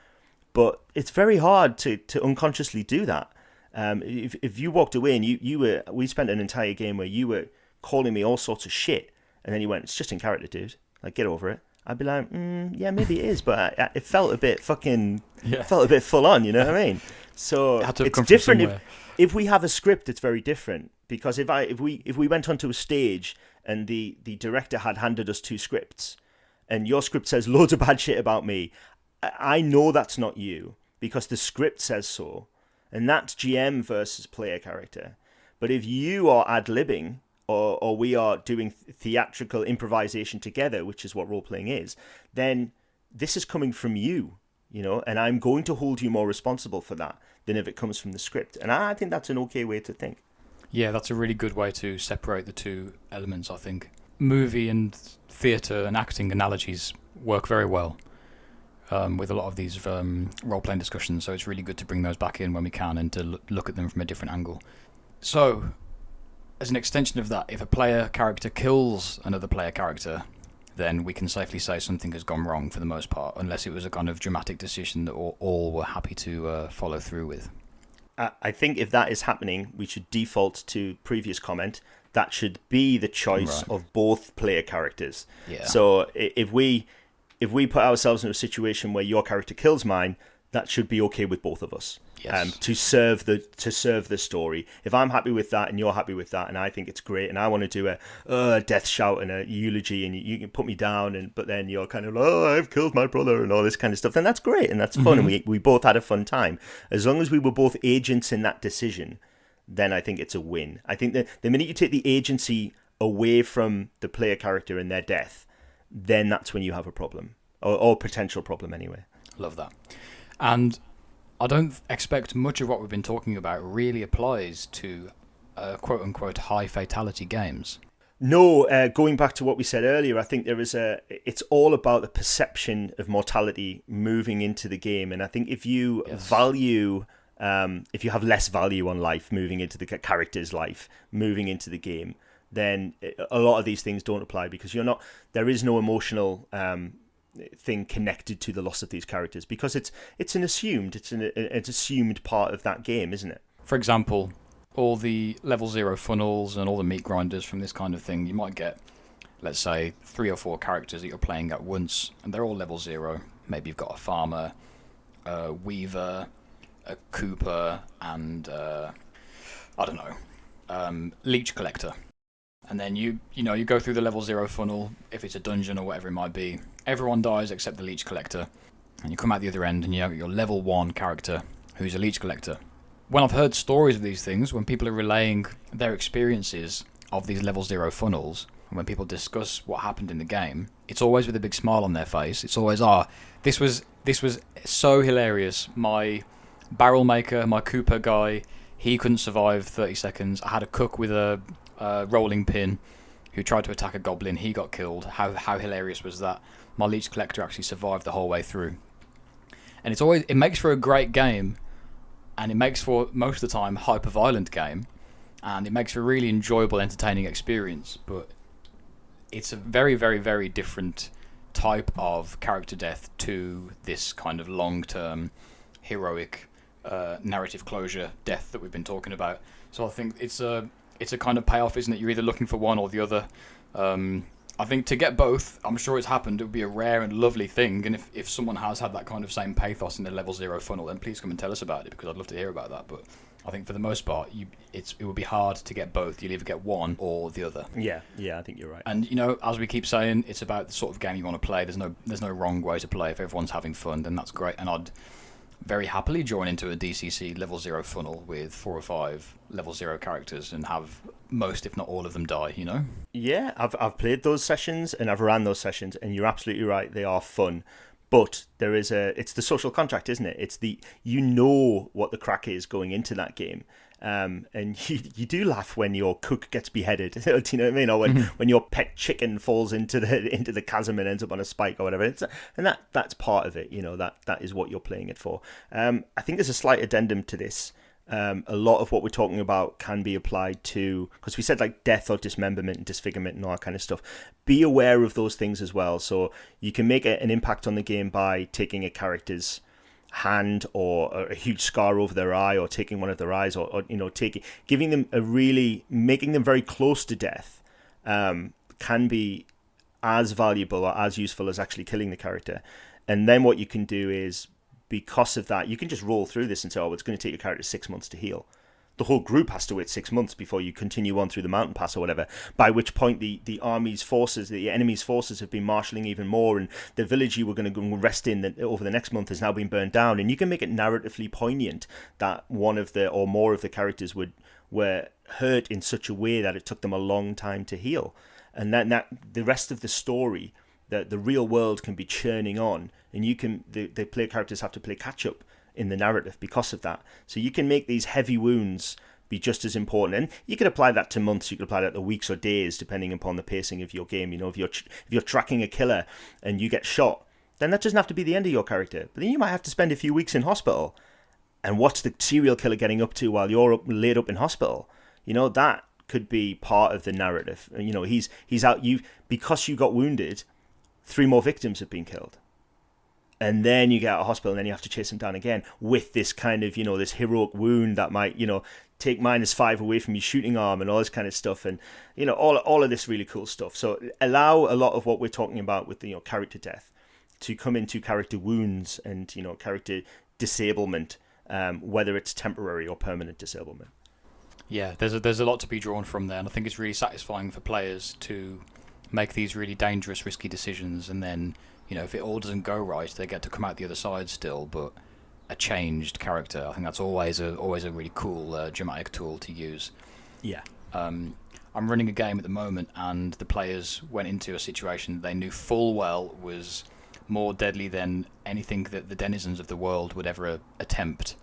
but it's very hard to unconsciously do that. If you walked away and we spent an entire game where you were calling me all sorts of shit, and then you went, "It's just in character, dude. Like, get over it." I'd be like, yeah, maybe it is, but it felt a bit felt a bit full on, you know what I mean? So it's different. If we have a script, it's very different, because if we went onto a stage and the director had handed us 2 scripts, and your script says loads of bad shit about me, I know that's not you, because the script says so, and that's GM versus player character. But if you are ad-libbing, or we are doing theatrical improvisation together, which is what role-playing is, then this is coming from you, and I'm going to hold you more responsible for that than if it comes from the script. And I think that's an okay way to think. Yeah, that's a really good way to separate the two elements, I think. Movie and theatre and acting analogies work very well with a lot of these role-playing discussions, so it's really good to bring those back in when we can and to look at them from a different angle. So, as an extension of that, if a player character kills another player character, then we can safely say something has gone wrong for the most part, unless it was a kind of dramatic decision that all were happy to follow through with. I think if that is happening, we should default to previous comment. That should be the choice of both player characters. Yeah. So if we put ourselves in a situation where your character kills mine, that should be okay with both of us. Yes. To serve the story. If I'm happy with that and you're happy with that, and I think it's great, and I want to do a death shout and a eulogy, and you can put me down, but then you're kind of like, "Oh, I've killed my brother," and all this kind of stuff, then that's great and that's fun, and we both had a fun time. As long as we were both agents in that decision, then I think it's a win. I think that the minute you take the agency away from the player character and their death, then that's when you have a problem, or potential problem anyway. Love that. And I don't expect much of what we've been talking about really applies to quote-unquote high fatality games. No, going back to what we said earlier, I think it's all about the perception of mortality moving into the game. And I think if you value if you have less value on life moving into the character's life, moving into the game, then a lot of these things don't apply, because there is no emotional thing connected to the loss of these characters, because it's an assumed part of that game, isn't it? For example, all the level 0 funnels and all the meat grinders from this kind of thing, you might get, let's say, 3 or 4 characters that you're playing at once, and they're all level 0. Maybe you've got a farmer, a weaver, a cooper, and I don't know, leech collector. And then you go through the level 0 funnel, if it's a dungeon or whatever it might be. Everyone dies except the leech collector, and you come out the other end and you have your level 1 character who's a leech collector. When I've heard stories of these things, when people are relaying their experiences of these level 0 funnels, and when people discuss what happened in the game, it's always with a big smile on their face. It's always, this was so hilarious. My barrel maker, my Cooper guy, he couldn't survive 30 seconds. I had a cook with a rolling pin who tried to attack a goblin. He got killed. How hilarious was that? My leech collector actually survived the whole way through. And it makes for a great game, and it makes for, most of the time, hyper-violent game, and it makes for a really enjoyable, entertaining experience, but it's a very, very, very different type of character death to this kind of long-term, heroic, narrative closure death that we've been talking about. So I think it's a kind of payoff, isn't it? You're either looking for one or the other. I think to get both, I'm sure it's happened, it would be a rare and lovely thing, and if someone has had that kind of same pathos in the level 0 funnel, then please come and tell us about it, because I'd love to hear about that. But I think for the most part, it would be hard to get both. You'll either get one or the other. Yeah, I think you're right. And as we keep saying, it's about the sort of game you want to play. There's no wrong way to play. If everyone's having fun, then that's great. And I'd very happily join into a DCC level 0 funnel with 4 or 5 level 0 characters and have most, if not all of them, die, Yeah, I've played those sessions and I've ran those sessions, and you're absolutely right, they are fun. But it's the social contract, isn't it? It's what the crack is going into that game. And you do laugh when your cook gets beheaded. Do you know what I mean? Or when your pet chicken falls into the chasm and ends up on a spike or whatever. That's part of it. That is what you're playing it for. I think there's a slight addendum to this. A lot of what we're talking about can be applied to, because we said like death or dismemberment and disfigurement and all that kind of stuff. Be aware of those things as well. So you can make an impact on the game by taking a character's hand or a huge scar over their eye, or taking one of their eyes, or giving them making them very close to death, can be as valuable or as useful as actually killing the character. And then what you can do is, because of that, you can just roll through this and say, it's going to take your character 6 months to heal. The whole group has to wait 6 months before you continue on through the mountain pass or whatever, by which point the army's forces, the enemy's forces, have been marshalling even more, and the village you were going to go and rest in over the next month has now been burned down. And you can make it narratively poignant that one of the or more of the characters were hurt in such a way that it took them a long time to heal. And that the rest of the story, the real world, can be churning on, and the player characters have to play catch up in the narrative because of that. So you can make these heavy wounds be just as important, and you can apply that to months, you can apply that to weeks or days, depending upon the pacing of your game. If you're tracking a killer and you get shot, then that doesn't have to be the end of your character, but then you might have to spend a few weeks in hospital and what's the serial killer getting up to while you're laid up in hospital. That could be part of the narrative. He's out, because you got wounded, 3 more victims have been killed. And then you get out of hospital, and then you have to chase him down again with this kind of, this heroic wound that might, take -5 away from your shooting arm and all this kind of stuff. And, all of this really cool stuff. So allow a lot of what we're talking about with, character death to come into character wounds and, character disablement, whether it's temporary or permanent disablement. Yeah, there's a lot to be drawn from there. And I think it's really satisfying for players to make these really dangerous, risky decisions, and then, if it all doesn't go right, they get to come out the other side still, but a changed character. I think that's always a really cool dramatic tool to use. Yeah. I'm running a game at the moment, and the players went into a situation they knew full well was more deadly than anything that the denizens of the world would ever attempt,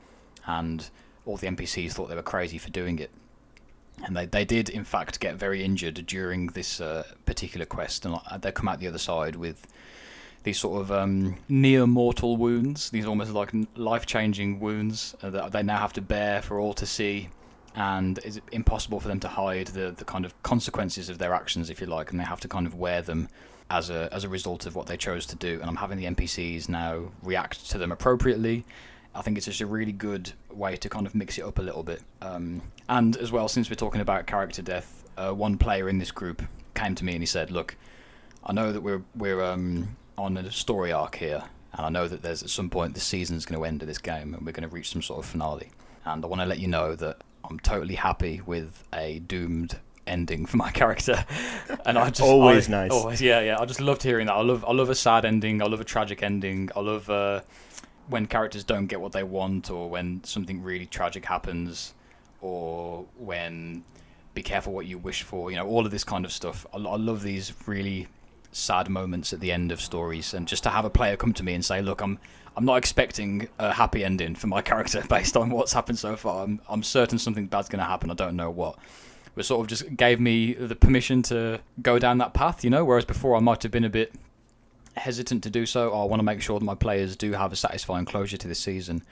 and all the NPCs thought they were crazy for doing it. And they did, in fact, get very injured during this particular quest, and they come out the other side with these sort of near mortal wounds, these almost like life-changing wounds that they now have to bear for all to see, and it's impossible for them to hide the kind of consequences of their actions, if you like, and they have to kind of wear them as a result of what they chose to do. And I'm having the NPCs now react to them appropriately. I think it's just a really good way to kind of mix it up a little bit. And as well, since we're talking about character death, one player in this group came to me and he said, look, I know that we're on a story arc here, and I know that there's at some point the season's going to end of this game and we're going to reach some sort of finale. And I want to let you know that I'm totally happy with a doomed ending for my character. And I just nice. Always, yeah. I just loved hearing that. I love a sad ending. I love a tragic ending. I love when characters don't get what they want, or when something really tragic happens, or when be careful what you wish for. You know, all of this kind of stuff. I love these really sad moments at the end of stories, and just to have a player come to me and say, look, I'm not expecting a happy ending for my character based on what's happened so far. I'm certain something bad's going to happen. I don't know what. But sort of just gave me the permission to go down that path, you know, whereas before I might have been a bit hesitant to do so. I want to make sure that my players do have a satisfying closure to this season.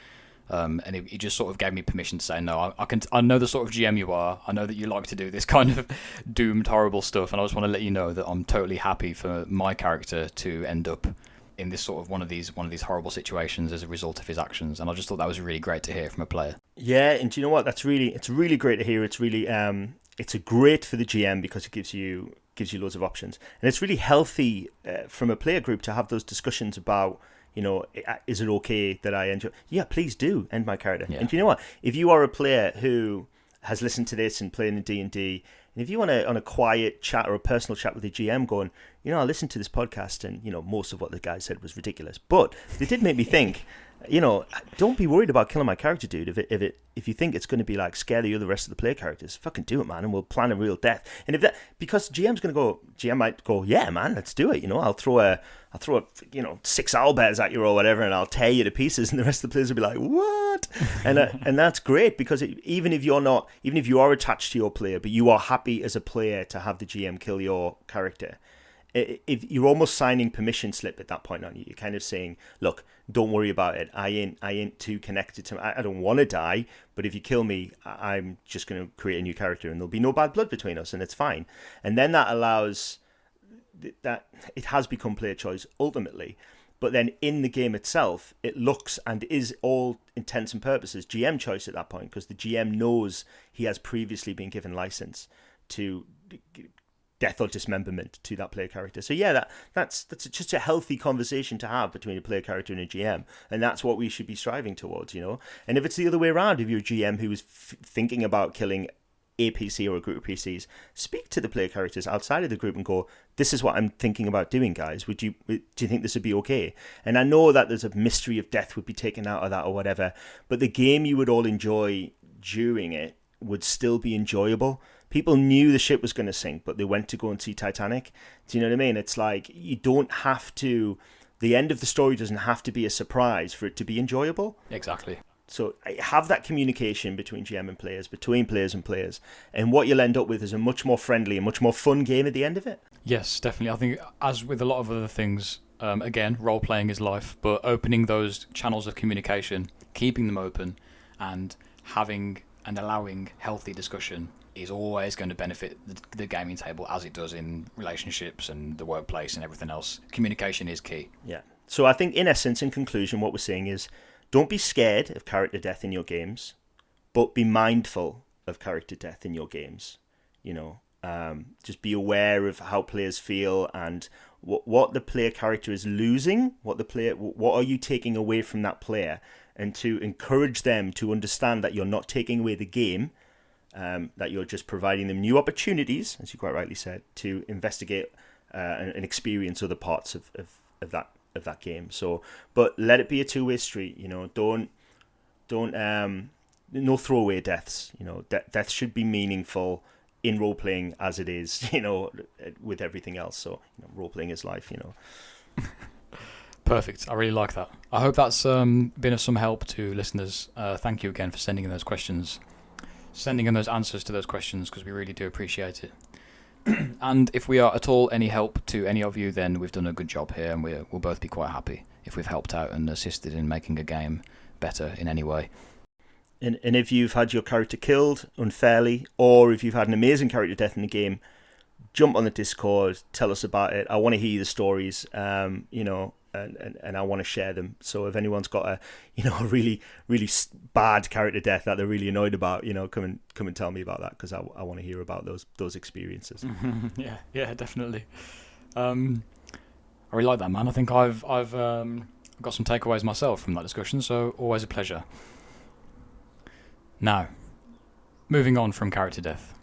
And he just sort of gave me permission to say, no, I know the sort of GM you are. I know that you like to do this kind of doomed, horrible stuff, and I just want to let you know that I'm totally happy for my character to end up in this sort of one of these horrible situations as a result of his actions. And I just thought that was really great to hear from a player. Yeah, and do you know what? It's really great to hear. It's really it's a great for the GM because it gives you loads of options, and it's really healthy from a player group to have those discussions about, you know, is it okay that I enjoy? Yeah, please do end my character. Yeah. And do you know what? If you are a player who has listened to this and playing in D&D, and if you want to, on a quiet chat or a personal chat with the GM, going, you know, I listened to this podcast and, you know, most of what the guy said was ridiculous, but they did make me think. You know, don't be worried about killing my character, dude. If you think it's going to be like scare the rest of the player characters, fucking do it, man, and we'll plan a real death. And because GM might go, yeah, man, let's do it. You know, I'll throw a 6 owlbears at you or whatever, and I'll tear you to pieces, and the rest of the players will be like, what? And that's great, because even if you are attached to your player, but you are happy as a player to have the GM kill your character. If you're almost signing permission slip at that point, aren't you? You're kind of saying, look, don't worry about it. I ain't too connected to. I don't want to die, but if you kill me, I'm just going to create a new character, and there'll be no bad blood between us, and it's fine. And then that allows that it has become player choice ultimately. But then in the game itself, it looks and is all intents and purposes GM choice at that point, because the GM knows he has previously been given license to death or dismemberment to that player character. So yeah, that's just a healthy conversation to have between a player character and a GM, and that's what we should be striving towards, you know. And if it's the other way around, if you're a GM who is thinking about killing a PC or a group of PCs, speak to the player characters outside of the group and go, this is what I'm thinking about doing, guys. Do you think this would be okay? And I know that there's a mystery of death would be taken out of that or whatever, but the game you would all enjoy during it would still be enjoyable. People knew the ship was going to sink, but they went to go and see Titanic. Do you know what I mean? It's like, you don't have to, the end of the story doesn't have to be a surprise for it to be enjoyable. Exactly. So have that communication between GM and players, between players and players, and what you'll end up with is a much more friendly and much more fun game at the end of it. Yes, definitely. I think, as with a lot of other things, again, role-playing is life, but opening those channels of communication, keeping them open, and having and allowing healthy discussion is always going to benefit the gaming table, as it does in relationships and the workplace and everything else. Communication is key. Yeah. So I think, in essence, in conclusion, what we're saying is, don't be scared of character death in your games, but be mindful of character death in your games. You know, just be aware of how players feel and what the player character is losing. What are you taking away from that player, and to encourage them to understand that you're not taking away the game, that you're just providing them new opportunities, as you quite rightly said, to investigate and experience other parts of that game. So, but let it be a two-way street. You know, don't no throwaway deaths. You know, death should be meaningful in role playing as it is. You know, with everything else. So, you know, role playing is life. You know. Perfect. I really like that. I hope that's been of some help to listeners. Thank you again for sending in those questions, sending in those answers to those questions, because we really do appreciate it. And if we are at all any help to any of you, then we've done a good job here, and we'll both be quite happy if we've helped out and assisted in making a game better in any way. And if you've had your character killed unfairly, or if you've had an amazing character death in the game, jump on the Discord, tell us about it. I want to hear the stories, and I want to share them. So if anyone's got a really bad character death that they're really annoyed about, come and tell me about that, because I want to hear about those experiences. Yeah, definitely. I really like that, man. I think I've got some takeaways myself from that discussion, so always a pleasure. Now, moving on from character death,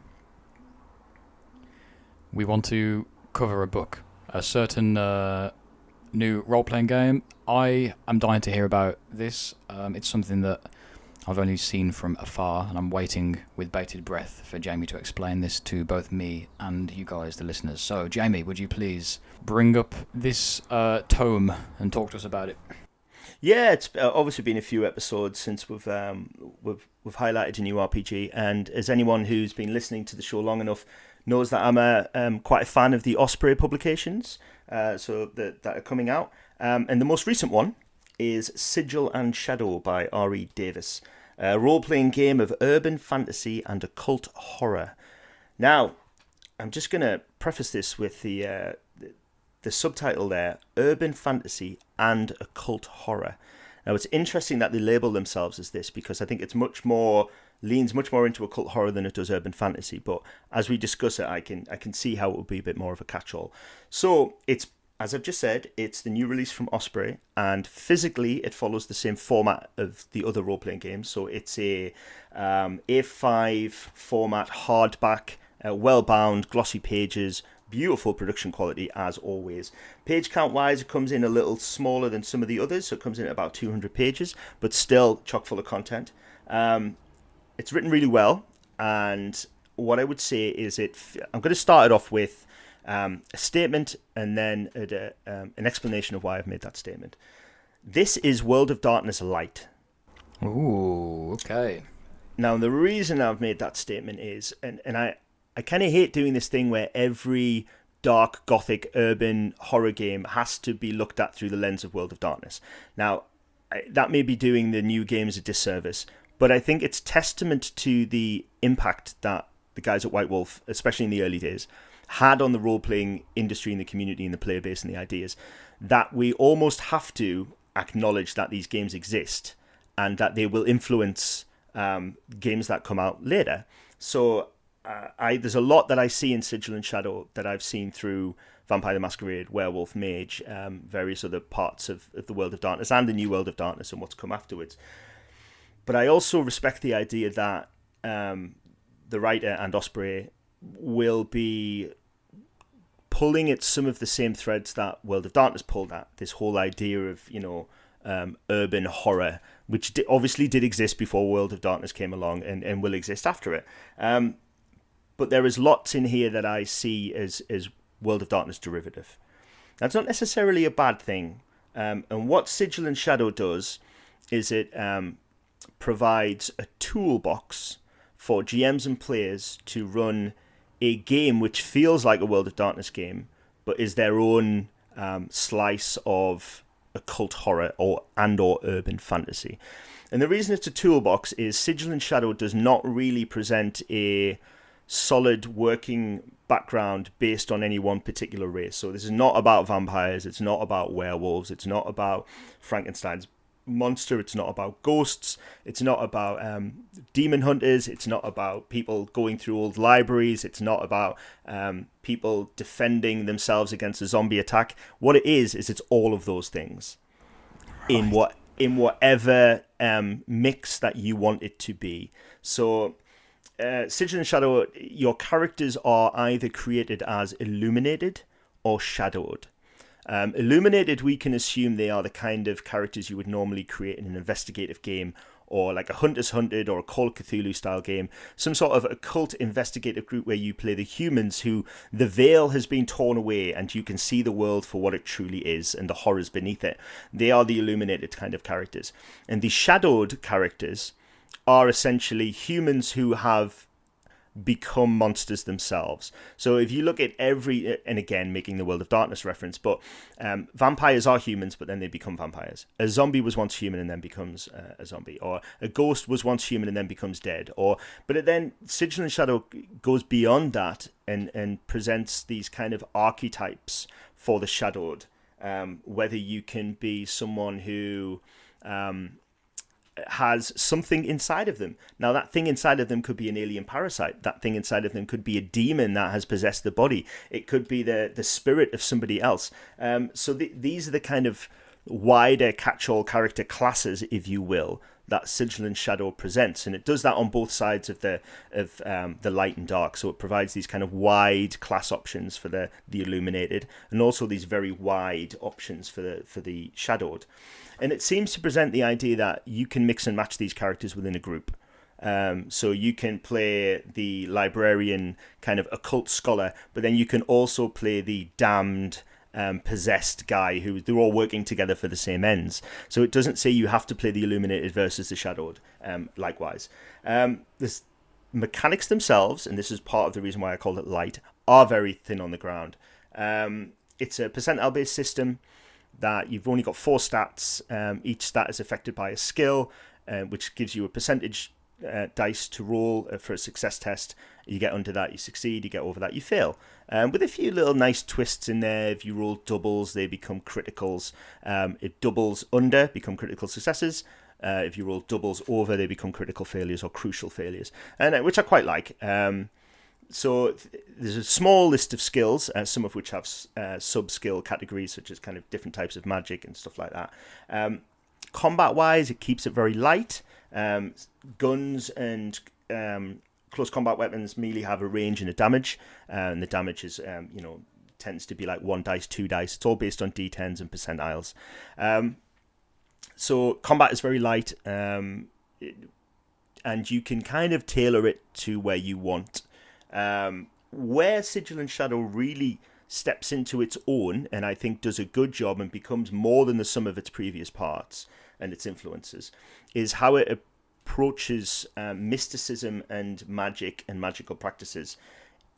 we want to cover a book, a certain new role-playing game. I am dying to hear about this. It's something that I've only seen from afar, and I'm waiting with bated breath for Jamie to explain this to both me and you guys, the listeners. So, Jamie, would you please bring up this tome and talk to us about it? Yeah, it's obviously been a few episodes since we've highlighted a new RPG, and as anyone who's been listening to the show long enough knows that I'm quite a fan of the Osprey publications, so that are coming out. And the most recent one is Sigil and Shadow by R.E. Davis, a role-playing game of urban fantasy and occult horror. Now, I'm just going to preface this with the subtitle there, Urban Fantasy and Occult Horror. Now, it's interesting that they label themselves as this, because I think it's leans much more into occult horror than it does urban fantasy. But as we discuss it, I can see how it would be a bit more of a catch-all. So it's, as I've just said, it's the new release from Osprey, and physically it follows the same format of the other role-playing games. So it's a A5 format, hardback, well-bound, glossy pages, beautiful production quality as always. Page count wise, it comes in a little smaller than some of the others, so it comes in at about 200 pages, but still chock full of content. It's written really well, and what I would say is I'm going to start it off with a statement and then an explanation of why I've made that statement. This is World of Darkness Light. Ooh, okay. Now, the reason I've made that statement is, and I kind of hate doing this thing where every dark, gothic, urban horror game has to be looked at through the lens of World of Darkness. Now, that may be doing the new games a disservice, but I think it's testament to the impact that the guys at White Wolf, especially in the early days, had on the role-playing industry and the community and the player base and the ideas, that we almost have to acknowledge that these games exist and that they will influence games that come out later. So there's a lot that I see in Sigil and Shadow that I've seen through Vampire the Masquerade, Werewolf, Mage, various other parts of the World of Darkness and the new World of Darkness and what's come afterwards. But I also respect the idea that the writer and Osprey will be pulling at some of the same threads that World of Darkness pulled at. This whole idea of, urban horror, which obviously did exist before World of Darkness came along and will exist after it. But there is lots in here that I see as World of Darkness derivative. That's not necessarily a bad thing. And what Sigil and Shadow does is it provides a toolbox for GMs and players to run a game which feels like a World of Darkness game, but is their own slice of occult horror or urban fantasy. And the reason it's a toolbox is Sigil and Shadow does not really present a solid working background based on any one particular race. So this is not about vampires, it's not about werewolves, it's not about Frankenstein's monster, it's not about ghosts, it's not about demon hunters, it's not about people going through old libraries, it's not about people defending themselves against a zombie attack. What it is it's all of those things in whatever mix that you want it to be. So Sigil and Shadow, your characters are either created as illuminated or shadowed. Illuminated, we can assume they are the kind of characters you would normally create in an investigative game, or like a Hunters Hunted or a Call of Cthulhu style game, some sort of occult investigative group where you play the humans who the veil has been torn away and you can see the world for what it truly is and the horrors beneath it. They are the illuminated kind of characters. And the shadowed characters are essentially humans who have become monsters themselves. So if you look at and again making the World of Darkness reference, but vampires are humans, but then they become vampires. A zombie was once human and then becomes a zombie, or a ghost was once human and then becomes dead. But then Sigil and Shadow goes beyond that and presents these kind of archetypes for the shadowed. Whether you can be someone who has something inside of them. Now, that thing inside of them could be an alien parasite. That thing inside of them could be a demon that has possessed the body. It could be the spirit of somebody else. So these are the kind of wider catch-all character classes, if you will, that Sigil and Shadow presents, and it does that on both sides of the light and dark. So it provides these kind of wide class options for the illuminated, and also these very wide options for the shadowed. And it seems to present the idea that you can mix and match these characters within a group. So you can play the librarian kind of occult scholar, but then you can also play the damned possessed guy who they're all working together for the same ends. So it doesn't say you have to play the illuminated versus the shadowed. Likewise, the mechanics themselves, and this is part of the reason why I called it light, are very thin on the ground. It's a percentile based system that you've only got 4 stats. Each stat is affected by a skill, which gives you a percentage dice to roll for a success test. You get under that, you succeed. You get over that, you fail. With a few little nice twists in there. If you roll doubles, they become criticals. If doubles under, become critical successes. If you roll doubles over, they become critical failures or crucial failures, and which I quite like. So there's a small list of skills, some of which have sub-skill categories, such as kind of different types of magic and stuff like that. Combat-wise, it keeps it very light. Guns and close combat weapons merely have a range and a damage, and the damage is, tends to be like 1 dice, 2 dice. It's all based on d10s and percentiles. So combat is very light, and you can kind of tailor it to where you want. Where Sigil and Shadow really steps into its own, and I think does a good job and becomes more than the sum of its previous parts and its influences, is how it approaches mysticism and magic and magical practices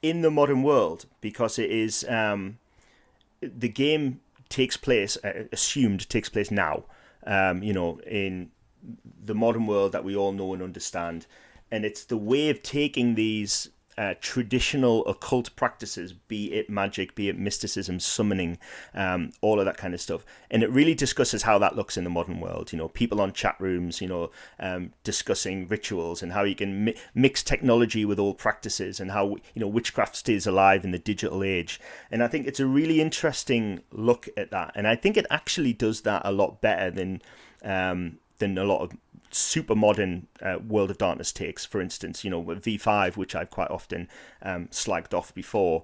in the modern world, because it is the game takes place now, in the modern world that we all know and understand, and it's the way of taking these traditional occult practices, be it magic, be it mysticism, summoning, all of that kind of stuff. And it really discusses how that looks in the modern world. People on chat rooms, discussing rituals and how you can mix technology with old practices, and how, witchcraft stays alive in the digital age. And I think it's a really interesting look at that. And I think it actually does that a lot better than a lot of super modern World of Darkness takes. For instance, V5, which I've quite often slagged off before,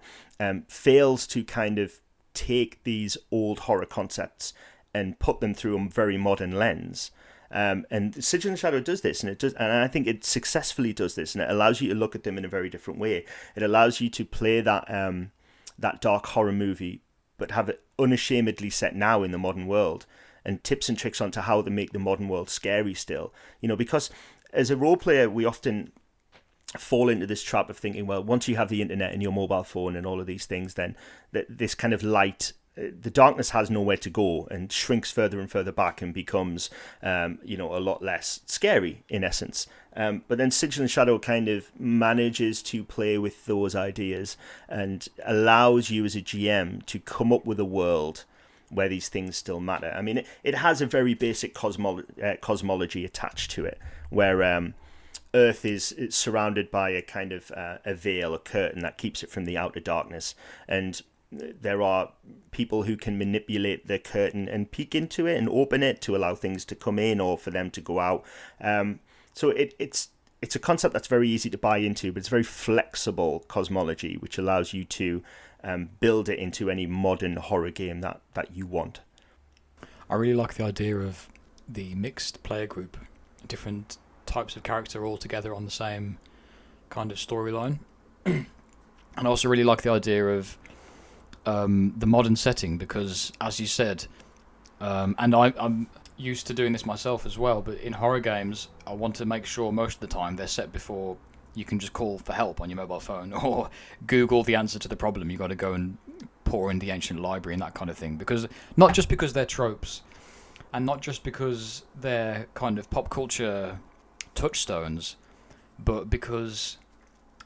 fails to kind of take these old horror concepts and put them through a very modern lens. And Sigil and Shadow does this, and I think it successfully does this, and it allows you to look at them in a very different way. It allows you to play that dark horror movie, but have it unashamedly set now in the modern world, and tips and tricks onto how to make the modern world scary still. Because as a role player, we often fall into this trap of thinking, well, once you have the internet and your mobile phone and all of these things, then this kind of light, the darkness has nowhere to go and shrinks further and further back and becomes, a lot less scary in essence. But then Sigil and Shadow kind of manages to play with those ideas and allows you as a GM to come up with a world where these things still matter. I mean, it has a very basic cosmology attached to it, where Earth is surrounded by a kind of a veil, a curtain that keeps it from the outer darkness, and there are people who can manipulate the curtain and peek into it and open it to allow things to come in or for them to go out. So it's a concept that's very easy to buy into, but it's very flexible cosmology, which allows you to build it into any modern horror game that you want. I really like the idea of the mixed player group, different types of character all together on the same kind of storyline. And I also really like the idea of the modern setting, because, as you said, and I'm used to doing this myself as well, but in horror games, I want to make sure most of the time they're set before, you can just call for help on your mobile phone or Google the answer to the problem. You got to go and pour in the ancient library and that kind of thing, because not just because they're tropes and not just because they're kind of pop culture touchstones, but because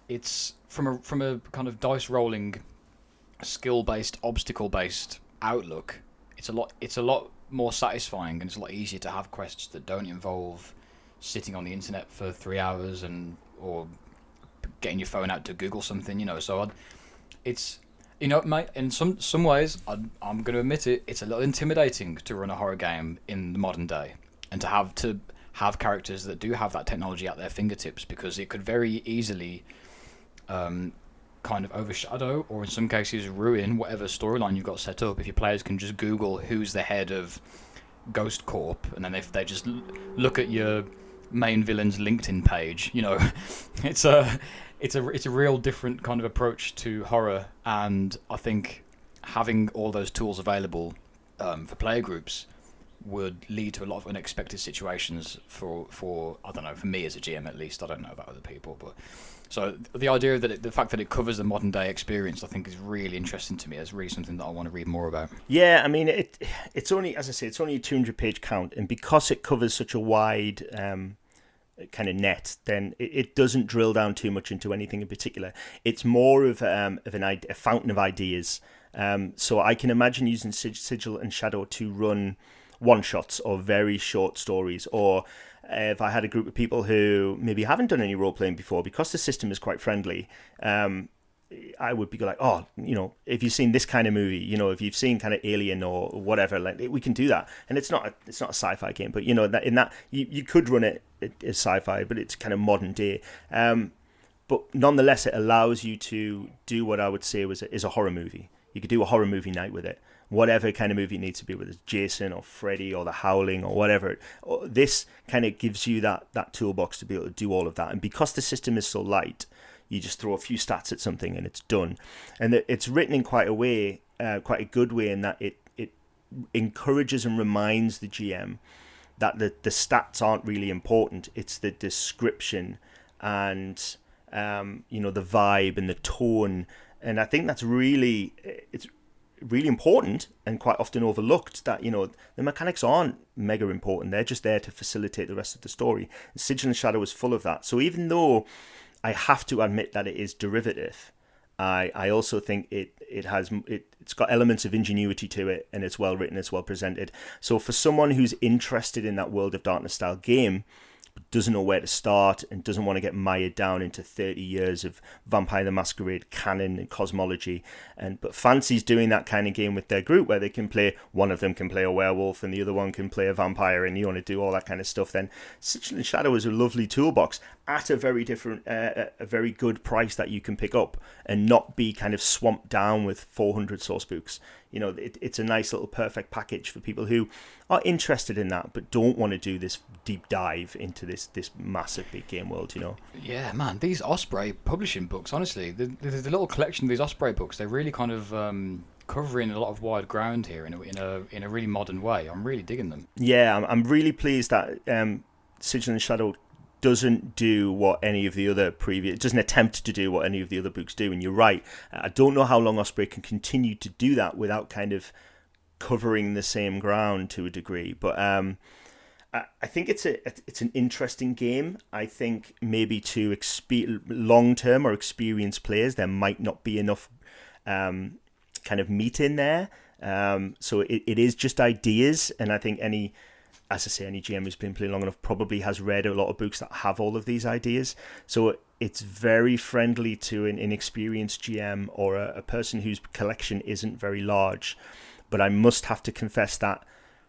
it's from a kind of dice rolling, skill based, obstacle based outlook. It's a lot more satisfying, and it's a lot easier to have quests that don't involve sitting on the internet for 3 hours or getting your phone out to Google something, you know. So it's, you know, mate, in some ways, I'm going to admit it, it's a little intimidating to run a horror game in the modern day, and to have characters that do have that technology at their fingertips, because it could very easily kind of overshadow, or in some cases ruin, whatever storyline you've got set up. If your players can just Google who's the head of Ghost Corp, and then if they just look at your main villain's LinkedIn page, you know, it's a real different kind of approach to horror. And I think having all those tools available for player groups would lead to a lot of unexpected situations for I don't know, for me as a GM at least. I don't know about other people, but so the idea that the fact that it covers the modern day experience, I think, is really interesting to me. It's really something that I want to read more about. Yeah, I mean, it's only, as I say, it's only a 200-page count, and because it covers such a wide kind of net, then it doesn't drill down too much into anything in particular. It's more of a fountain of ideas. So I can imagine using Sigil and Shadow to run one-shots or very short stories, or if I had a group of people who maybe haven't done any role-playing before, because the system is quite friendly, I would be like, oh, you know, if you've seen this kind of movie, you know, if you've seen kind of Alien or whatever, like, we can do that. And it's not a sci-fi game, but, you know, that in that you could run it as sci-fi, but it's kind of modern day. But nonetheless, it allows you to do what I would say is a horror movie. You could do a horror movie night with it. Whatever kind of movie it needs to be, whether it's Jason or Freddy or The Howling or whatever. This kind of gives you that toolbox to be able to do all of that. And because the system is so light, you just throw a few stats at something and it's done. And it's written in quite a good way, in that it encourages and reminds the GM that the stats aren't really important. It's the description and you know, the vibe and the tone. And I think that's really important and quite often overlooked, that, you know, the mechanics aren't mega important. They're just there to facilitate the rest of the story. And Sigil and Shadow is full of that. So even though I have to admit that it is derivative, I also think it's got elements of ingenuity to it, and it's well written, it's well presented. So for someone who's interested in that World of Darkness style game, but doesn't know where to start and doesn't want to get mired down into 30 years of Vampire the Masquerade canon and cosmology, but fancies doing that kind of game with their group, where they can play, one of them can play a werewolf and the other one can play a vampire, and you want to do all that kind of stuff, then Sigil and Shadow is a lovely toolbox at a very different, a very good price that you can pick up and not be kind of swamped down with 400 source books. You know, it's a nice little perfect package for people who are interested in that, but don't want to do this deep dive into this massive big game world, you know. Yeah, man, these Osprey Publishing books, honestly, the little collection of these Osprey books, they're really kind of covering a lot of wide ground here in a really modern way. I'm really digging them. Yeah, I'm really pleased that Sigil and Shadow doesn't do what any of the other doesn't attempt to do what any of the other books do. And you're right, I don't know how long Osprey can continue to do that without kind of covering the same ground to a degree. But I think it's an interesting game. I think maybe to long-term or experienced players, there might not be enough kind of meat in there. So it is just ideas, and I think as I say, any GM who's been playing long enough probably has read a lot of books that have all of these ideas. So it's very friendly to an inexperienced GM or a person whose collection isn't very large. But I must have to confess that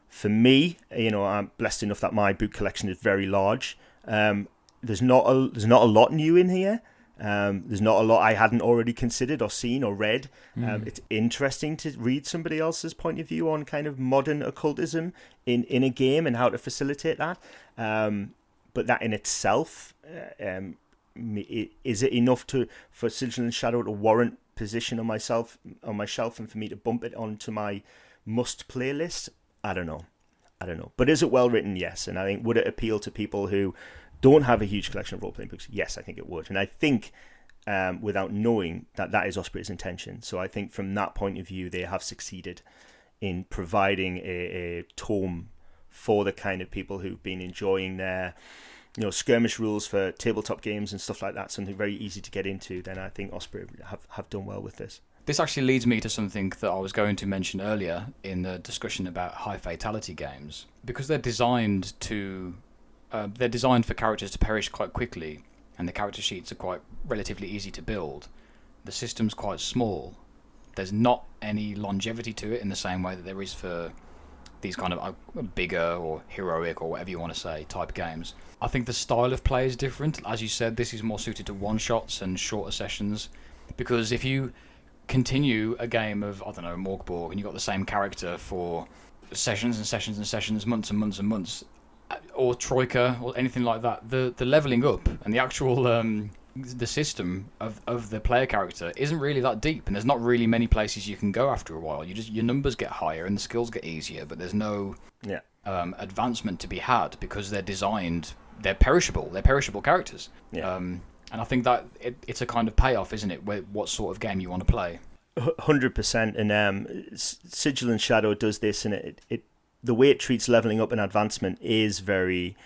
for me, you know, I'm blessed enough that my book collection is very large. There's not a lot new in here. There's not a lot I hadn't already considered or seen or read. It's interesting to read somebody else's point of view on kind of modern occultism in a game and how to facilitate that. But that in itself, is it enough for Sigil and Shadow to warrant position on my shelf and for me to bump it onto my must play list? I don't know. But is it well written? Yes. And I think, would it appeal to people who don't have a huge collection of role-playing books, yes, I think it would. And I think without knowing that is Osprey's intention. So I think from that point of view, they have succeeded in providing a tome for the kind of people who've been enjoying their, skirmish rules for tabletop games and stuff like that, something very easy to get into. Then I think Osprey have done well with this. This actually leads me to something that I was going to mention earlier in the discussion about high fatality games. Because they're designed for characters to perish quite quickly, and the character sheets are quite relatively easy to build. The system's quite small. There's not any longevity to it in the same way that there is for these kind of bigger or heroic or whatever you want to say type games. I think the style of play is different. As you said, this is more suited to one-shots and shorter sessions, because if you continue a game of, I don't know, Morgborg, and you've got the same character for sessions and sessions and sessions, months and months and months, or Troika or anything like that, the leveling up and the actual the system of the player character isn't really that deep, and there's not really many places you can go after a while. Your numbers get higher and the skills get easier, but there's no advancement to be had because they're perishable characters. And I think that it's a kind of payoff, isn't it, what sort of game you want to play. 100%. And Sigil and Shadow does this, and it the way it treats leveling up and advancement is very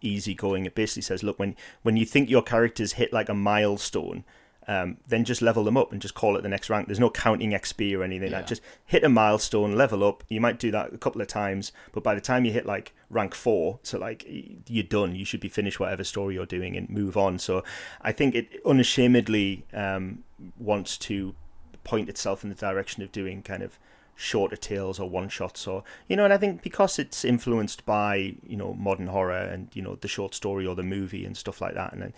easygoing. It basically says, look, when you think your characters hit like a milestone, then just level them up and just call it the next rank. There's no counting XP or anything. Like, just hit a milestone, level up. You might do that a couple of times, but by the time you hit like rank 4, so like you're done. You should be finished whatever story you're doing and move on. So I think it unashamedly wants to point itself in the direction of doing kind of shorter tales or one shots, or and I think because it's influenced by modern horror and the short story or the movie and stuff like that, and then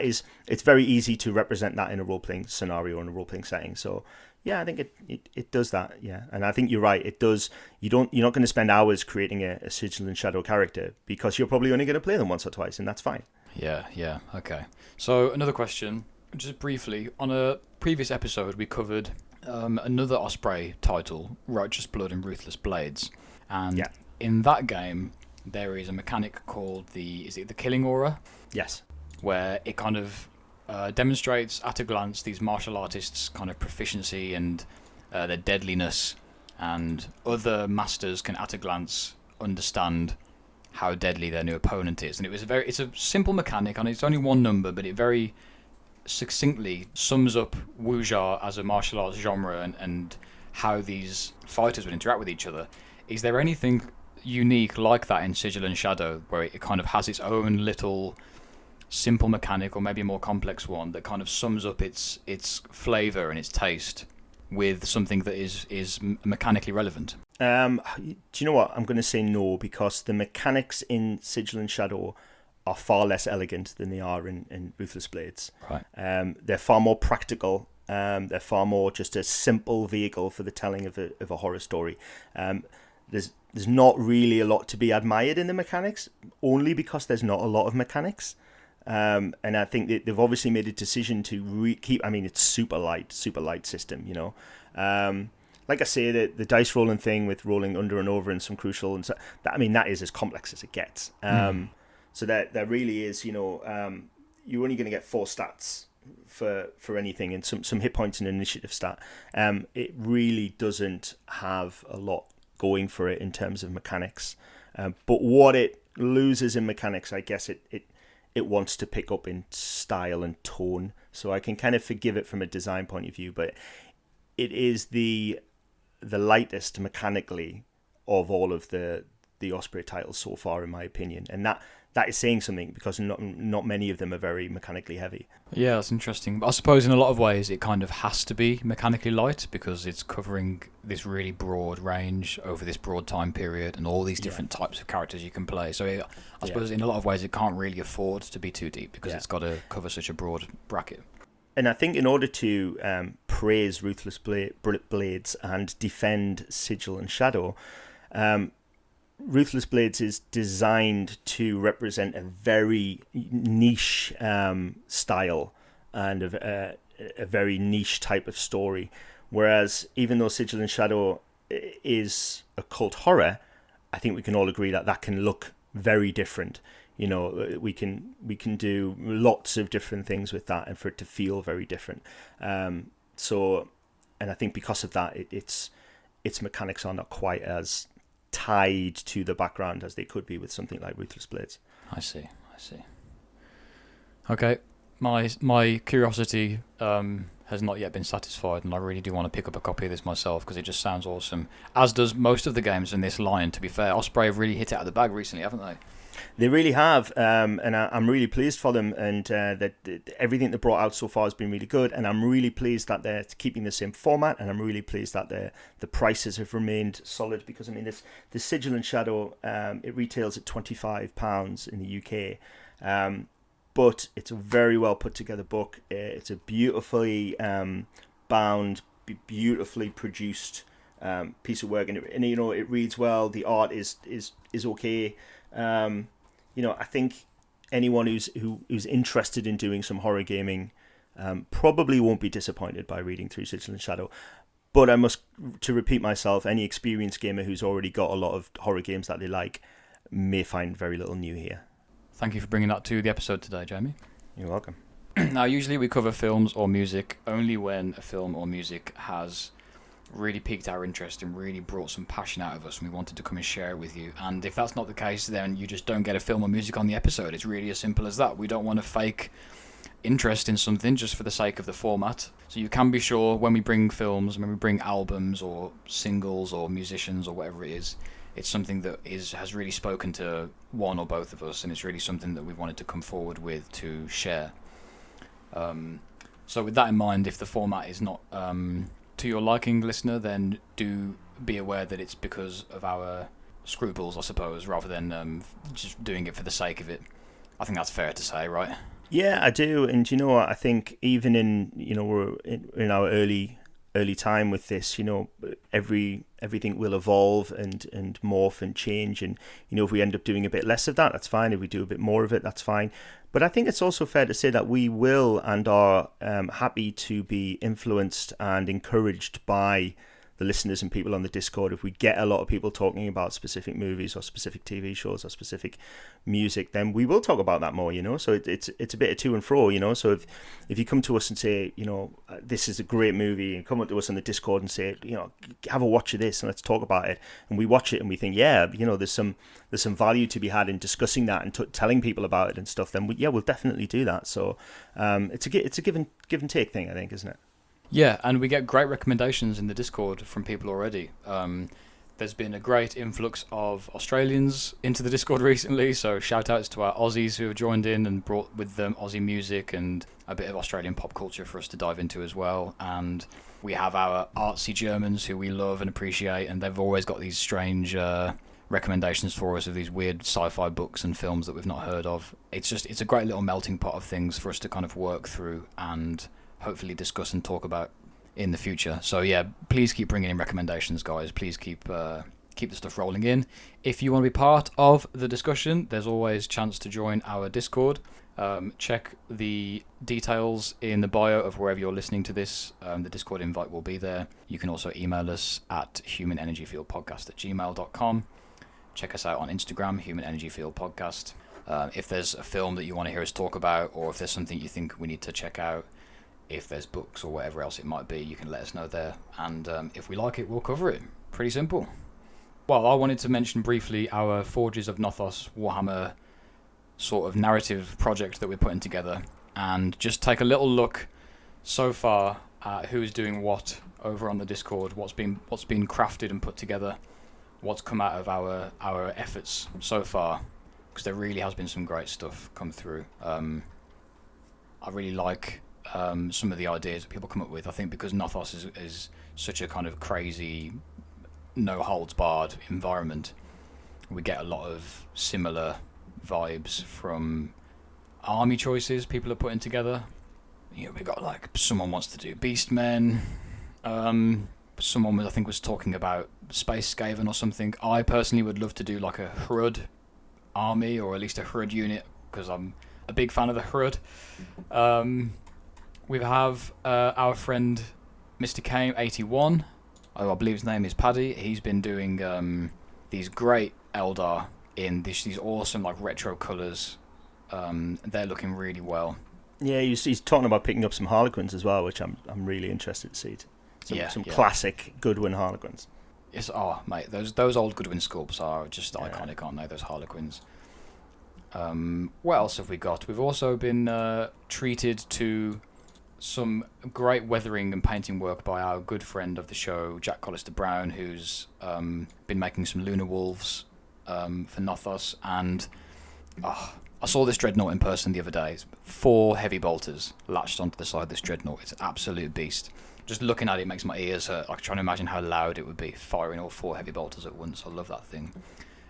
it's very easy to represent that in a role-playing scenario or in a role-playing setting. So yeah, I think it does that. Yeah, and I think you're right, it does. You're not going to spend hours creating a Sigil and Shadow character, because you're probably only going to play them once or twice, and that's fine. Yeah, okay. So another question, just briefly, on a previous episode we covered another Osprey title, Righteous Blood and Ruthless Blades, and in that game there is a mechanic called the Killing Aura? Yes. Where it kind of demonstrates at a glance these martial artists' kind of proficiency and their deadliness, and other masters can at a glance understand how deadly their new opponent is. And it's a simple mechanic, and it's only one number, but it very succinctly sums up wuxia as a martial arts genre and how these fighters would interact with each other. Is there anything unique like that in Sigil and Shadow, where it kind of has its own little simple mechanic, or maybe a more complex one, that kind of sums up its flavour and its taste with something that is mechanically relevant? Do you know what? I'm going to say no, because the mechanics in Sigil and Shadow are far less elegant than they are in Ruthless Blades. Right. They're far more practical. They're far more just a simple vehicle for the telling of a horror story. There's not really a lot to be admired in the mechanics, only because there's not a lot of mechanics. And I think they've obviously made a decision to keep. I mean, it's super light system. Like I say, the dice rolling thing with rolling under and over and some crucial, and so that is as complex as it gets. So there really is, you're only going to get 4 stats for anything, and some hit points and initiative stat. It really doesn't have a lot going for it in terms of mechanics. But what it loses in mechanics, I guess it wants to pick up in style and tone. So I can kind of forgive it from a design point of view, but it is the lightest mechanically of all of the Osprey titles so far, in my opinion, and that is saying something, because not many of them are very mechanically heavy. Yeah, that's interesting. But I suppose in a lot of ways it kind of has to be mechanically light, because it's covering this really broad range over this broad time period and all these different types of characters you can play. So I suppose in a lot of ways it can't really afford to be too deep, because it's got to cover such a broad bracket. And I think in order to praise Ruthless Blades and defend Sigil and Shadow, Ruthless Blades is designed to represent a very niche style and a very niche type of story. Whereas even though Sigil and Shadow is occult horror, I think we can all agree that can look very different. we can do lots of different things with that, and for it to feel very different. And I think because of that, its mechanics are not quite as tied to the background as they could be with something like Ruthless Blades. I see. Okay, my curiosity has not yet been satisfied, and I really do want to pick up a copy of this myself because it just sounds awesome. As does most of the games in this line, to be fair. Osprey have really hit it out of the bag recently, haven't they? They really have, and I'm really pleased for them, and that everything they brought out so far has been really good, and I'm really pleased that they're keeping the same format, and I'm really pleased that the prices have remained solid, because, I mean, this Sigil and Shadow, it retails at £25 in the UK, but it's a very well put together book. It's a beautifully bound, beautifully produced piece of work, and it reads well. The art is okay. I think anyone who's interested in doing some horror gaming probably won't be disappointed by reading through Sigil and Shadow. But to repeat myself, any experienced gamer who's already got a lot of horror games that they like may find very little new here. Thank you for bringing that to the episode today, Jamie. You're welcome. Now, usually we cover films or music only when a film or music has really piqued our interest and really brought some passion out of us, and we wanted to come and share it with you. And if that's not the case, then you just don't get a film or music on the episode. It's really as simple as that. We don't want to fake interest in something just for the sake of the format. So you can be sure when we bring films, when we bring albums or singles or musicians or whatever it is, it's something that has really spoken to one or both of us, and it's really something that we wanted to come forward with to share. So with that in mind, if the format is not to your liking, listener, then do be aware that it's because of our scruples, I suppose, rather than just doing it for the sake of it. I think that's fair to say, right? Yeah, I do. And you know what? I think even in we're in our early time with this, everything will evolve and morph and change, and if we end up doing a bit less of that, that's fine. If we do a bit more of it, that's fine. But I think it's also fair to say that we will and are happy to be influenced and encouraged by the listeners and people on the Discord. If we get a lot of people talking about specific movies or specific TV shows or specific music, then we will talk about that more, So it's a bit of to and fro, So if you come to us and say, this is a great movie, and come up to us on the Discord and say, have a watch of this and let's talk about it, and we watch it and we think, yeah, there's some value to be had in discussing that and telling people about it and stuff, then we'll definitely do that. So it's a give and take thing, I think, isn't it? Yeah, and we get great recommendations in the Discord from people already. There's been a great influx of Australians into the Discord recently, so shout outs to our Aussies who have joined in and brought with them Aussie music and a bit of Australian pop culture for us to dive into as well. And we have our artsy Germans who we love and appreciate, and they've always got these strange recommendations for us of these weird sci-fi books and films that we've not heard of. It's a great little melting pot of things for us to kind of work through and hopefully discuss and talk about in the future. So yeah, please keep bringing in recommendations, guys. Please keep the stuff rolling in. If you want to be part of the discussion, there's always chance to join our Discord. Check the details in the bio of wherever you're listening to this. The Discord invite will be there. You can also email us at humanenergyfieldpodcast@gmail.com. Check us out on Instagram, humanenergyfieldpodcast. If there's a film that you want to hear us talk about, or if there's something you think we need to check out, if there's books or whatever else it might be, you can let us know there, and if we like it, we'll cover it. Pretty simple. Well, I wanted to mention briefly our Forges of Gnothos Warhammer sort of narrative project that we're putting together, and just take a little look so far at who's doing what over on the Discord, what's been crafted and put together, what's come out of our efforts so far, because there really has been some great stuff come through. I really like some of the ideas that people come up with. I think because Gnothos is such a kind of crazy, no holds barred environment, we get a lot of similar vibes from army choices people are putting together. We got like someone wants to do Beastmen, someone I think was talking about Space Skaven or something. I personally would love to do like a Hrud army, or at least a Hrud unit, because I'm a big fan of the Hrud. We have our friend Mr. Kame81. I believe his name is Paddy. He's been doing these great Eldar in these awesome like retro colours. They're looking really well. Yeah, he's talking about picking up some Harlequins as well, which I'm really interested to see. Some classic Goodwin Harlequins. Yes, mate, those old Goodwin sculpts are just iconic, aren't they? Those Harlequins. What else have we got? We've also been treated to some great weathering and painting work by our good friend of the show, Jack Collister Brown, who's been making some lunar wolves for Gnothos, and I saw this dreadnought in person the other day. It's 4 heavy bolters latched onto the side of this dreadnought. It's an absolute beast. Just looking at it makes my ears hurt. I'm trying to imagine how loud it would be firing all 4 heavy bolters at once. I love that thing.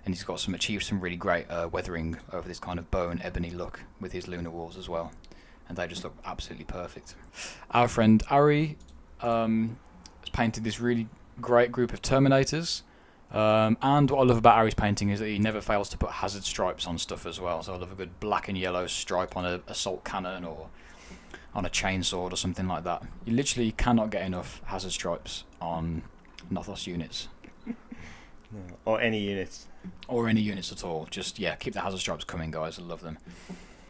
And he's achieved some really great weathering over this kind of bone ebony look with his lunar walls as well. And they just look absolutely perfect. Our friend Ari has painted this really great group of Terminators. And what I love about Ari's painting is that he never fails to put hazard stripes on stuff as well. So I love a good black and yellow stripe on an assault cannon or on a chainsword or something like that. You literally cannot get enough hazard stripes on Gnothos units. Or any units. Or any units at all. Just, keep the hazard stripes coming, guys. I love them.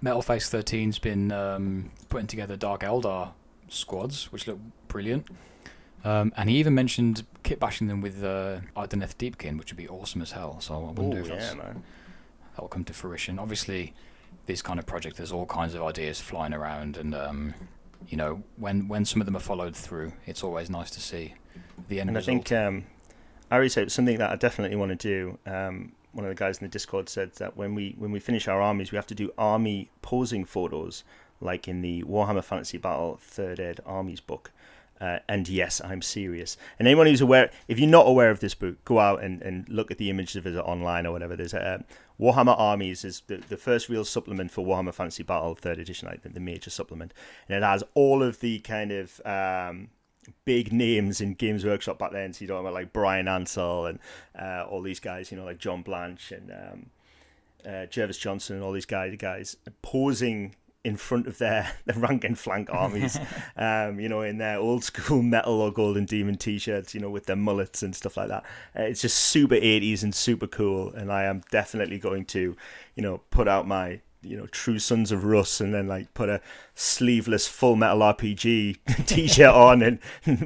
Metalface 13's been putting together Dark Eldar squads, which look brilliant. And he even mentioned kit bashing them with Ardeneth Deepkin, which would be awesome as hell. So I wonder if that will come to fruition. Obviously, this kind of project, there's all kinds of ideas flying around, and when some of them are followed through, it's always nice to see the end result. And I think Ari said something that I definitely want to do. One of the guys in the Discord said that when we finish our armies, we have to do army posing photos, like in the Warhammer Fantasy Battle 3rd Ed Armies book. And yes, I'm serious. And anyone who's aware, if you're not aware of this book, go out and look at the images of it online or whatever. There's Warhammer Armies is the first real supplement for Warhammer Fantasy Battle 3rd edition, like the major supplement. And it has all of the kind of big names in Games Workshop back then. So you know about like Brian Ansell and all these guys, like John Blanche and Jervis Johnson and all these guys posing in front of their rank and flank armies, in their old school metal or golden demon t-shirts, with their mullets and stuff like that. It's just super 80s and super cool. And I am definitely going to, put out my, True Sons of Rus and then like put a sleeveless Full Metal RPG t-shirt on and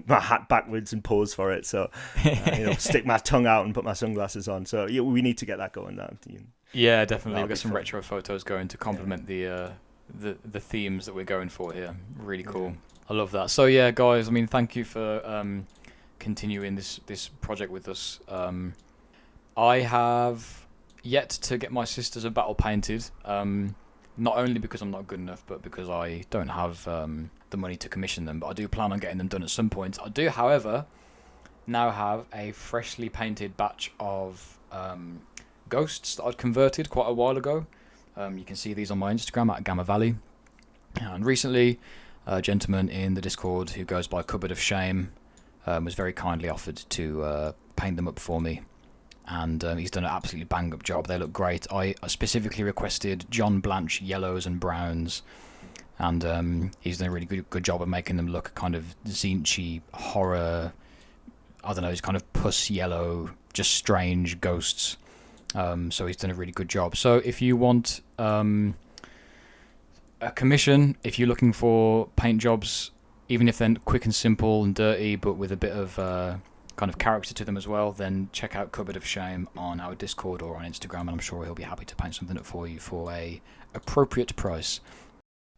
my hat backwards and pose for it. So, stick my tongue out and put my sunglasses on. So we need to get that going now. Yeah, definitely. We'll get some retro photos going to complement the themes that we're going for here. Really cool. I love that. So guys, thank you for continuing this project with us. I have yet to get my Sisters of Battle painted, not only because I'm not good enough, but because I don't have the money to commission them, but I do plan on getting them done at some point. I do, however, now have a freshly painted batch of ghosts that I'd converted quite a while ago. You can see these on my Instagram at Gamma Valley. And recently, a gentleman in the Discord who goes by Cupboard of Shame was very kindly offered to paint them up for me. And he's done an absolutely bang-up job. They look great. I specifically requested John Blanche yellows and browns. And he's done a really good job of making them look kind of Zinchi horror. I don't know, it's kind of puss yellow, just strange ghosts. So he's done a really good job. So if you want a commission, if you're looking for paint jobs, even if they're quick and simple and dirty, but with a bit of kind of character to them as well, then check out Cupboard of Shame on our Discord or on Instagram, and I'm sure he'll be happy to paint something up for you for a appropriate price.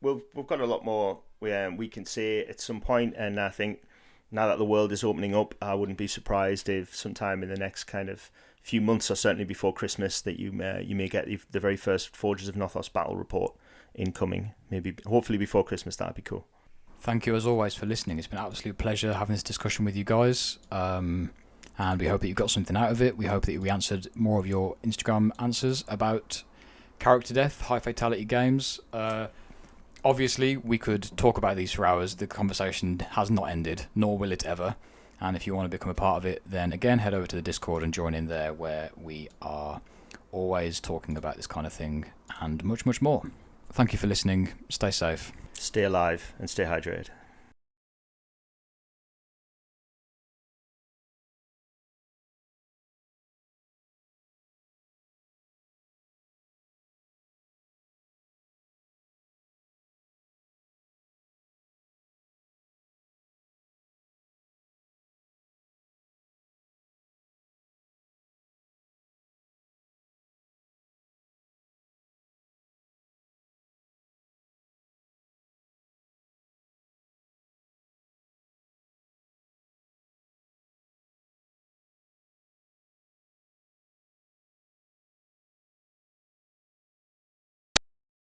We've got a lot more we can say at some point, and I think now that the world is opening up, I wouldn't be surprised if sometime in the next kind of few months, or certainly before Christmas, that you may get the very first Forges of Gnothos battle report incoming. Maybe, hopefully before Christmas. That'd be cool. Thank you as always for listening. It's been an absolute pleasure having this discussion with you guys, and we hope that you got something out of it. We hope that we answered more of your Instagram answers about character death, high fatality games. Obviously, we could talk about these for hours. The conversation has not ended, nor will it ever. And if you want to become a part of it, then again, head over to the Discord and join in there, where we are always talking about this kind of thing and much, much more. Thank you for listening. Stay safe. Stay alive and stay hydrated.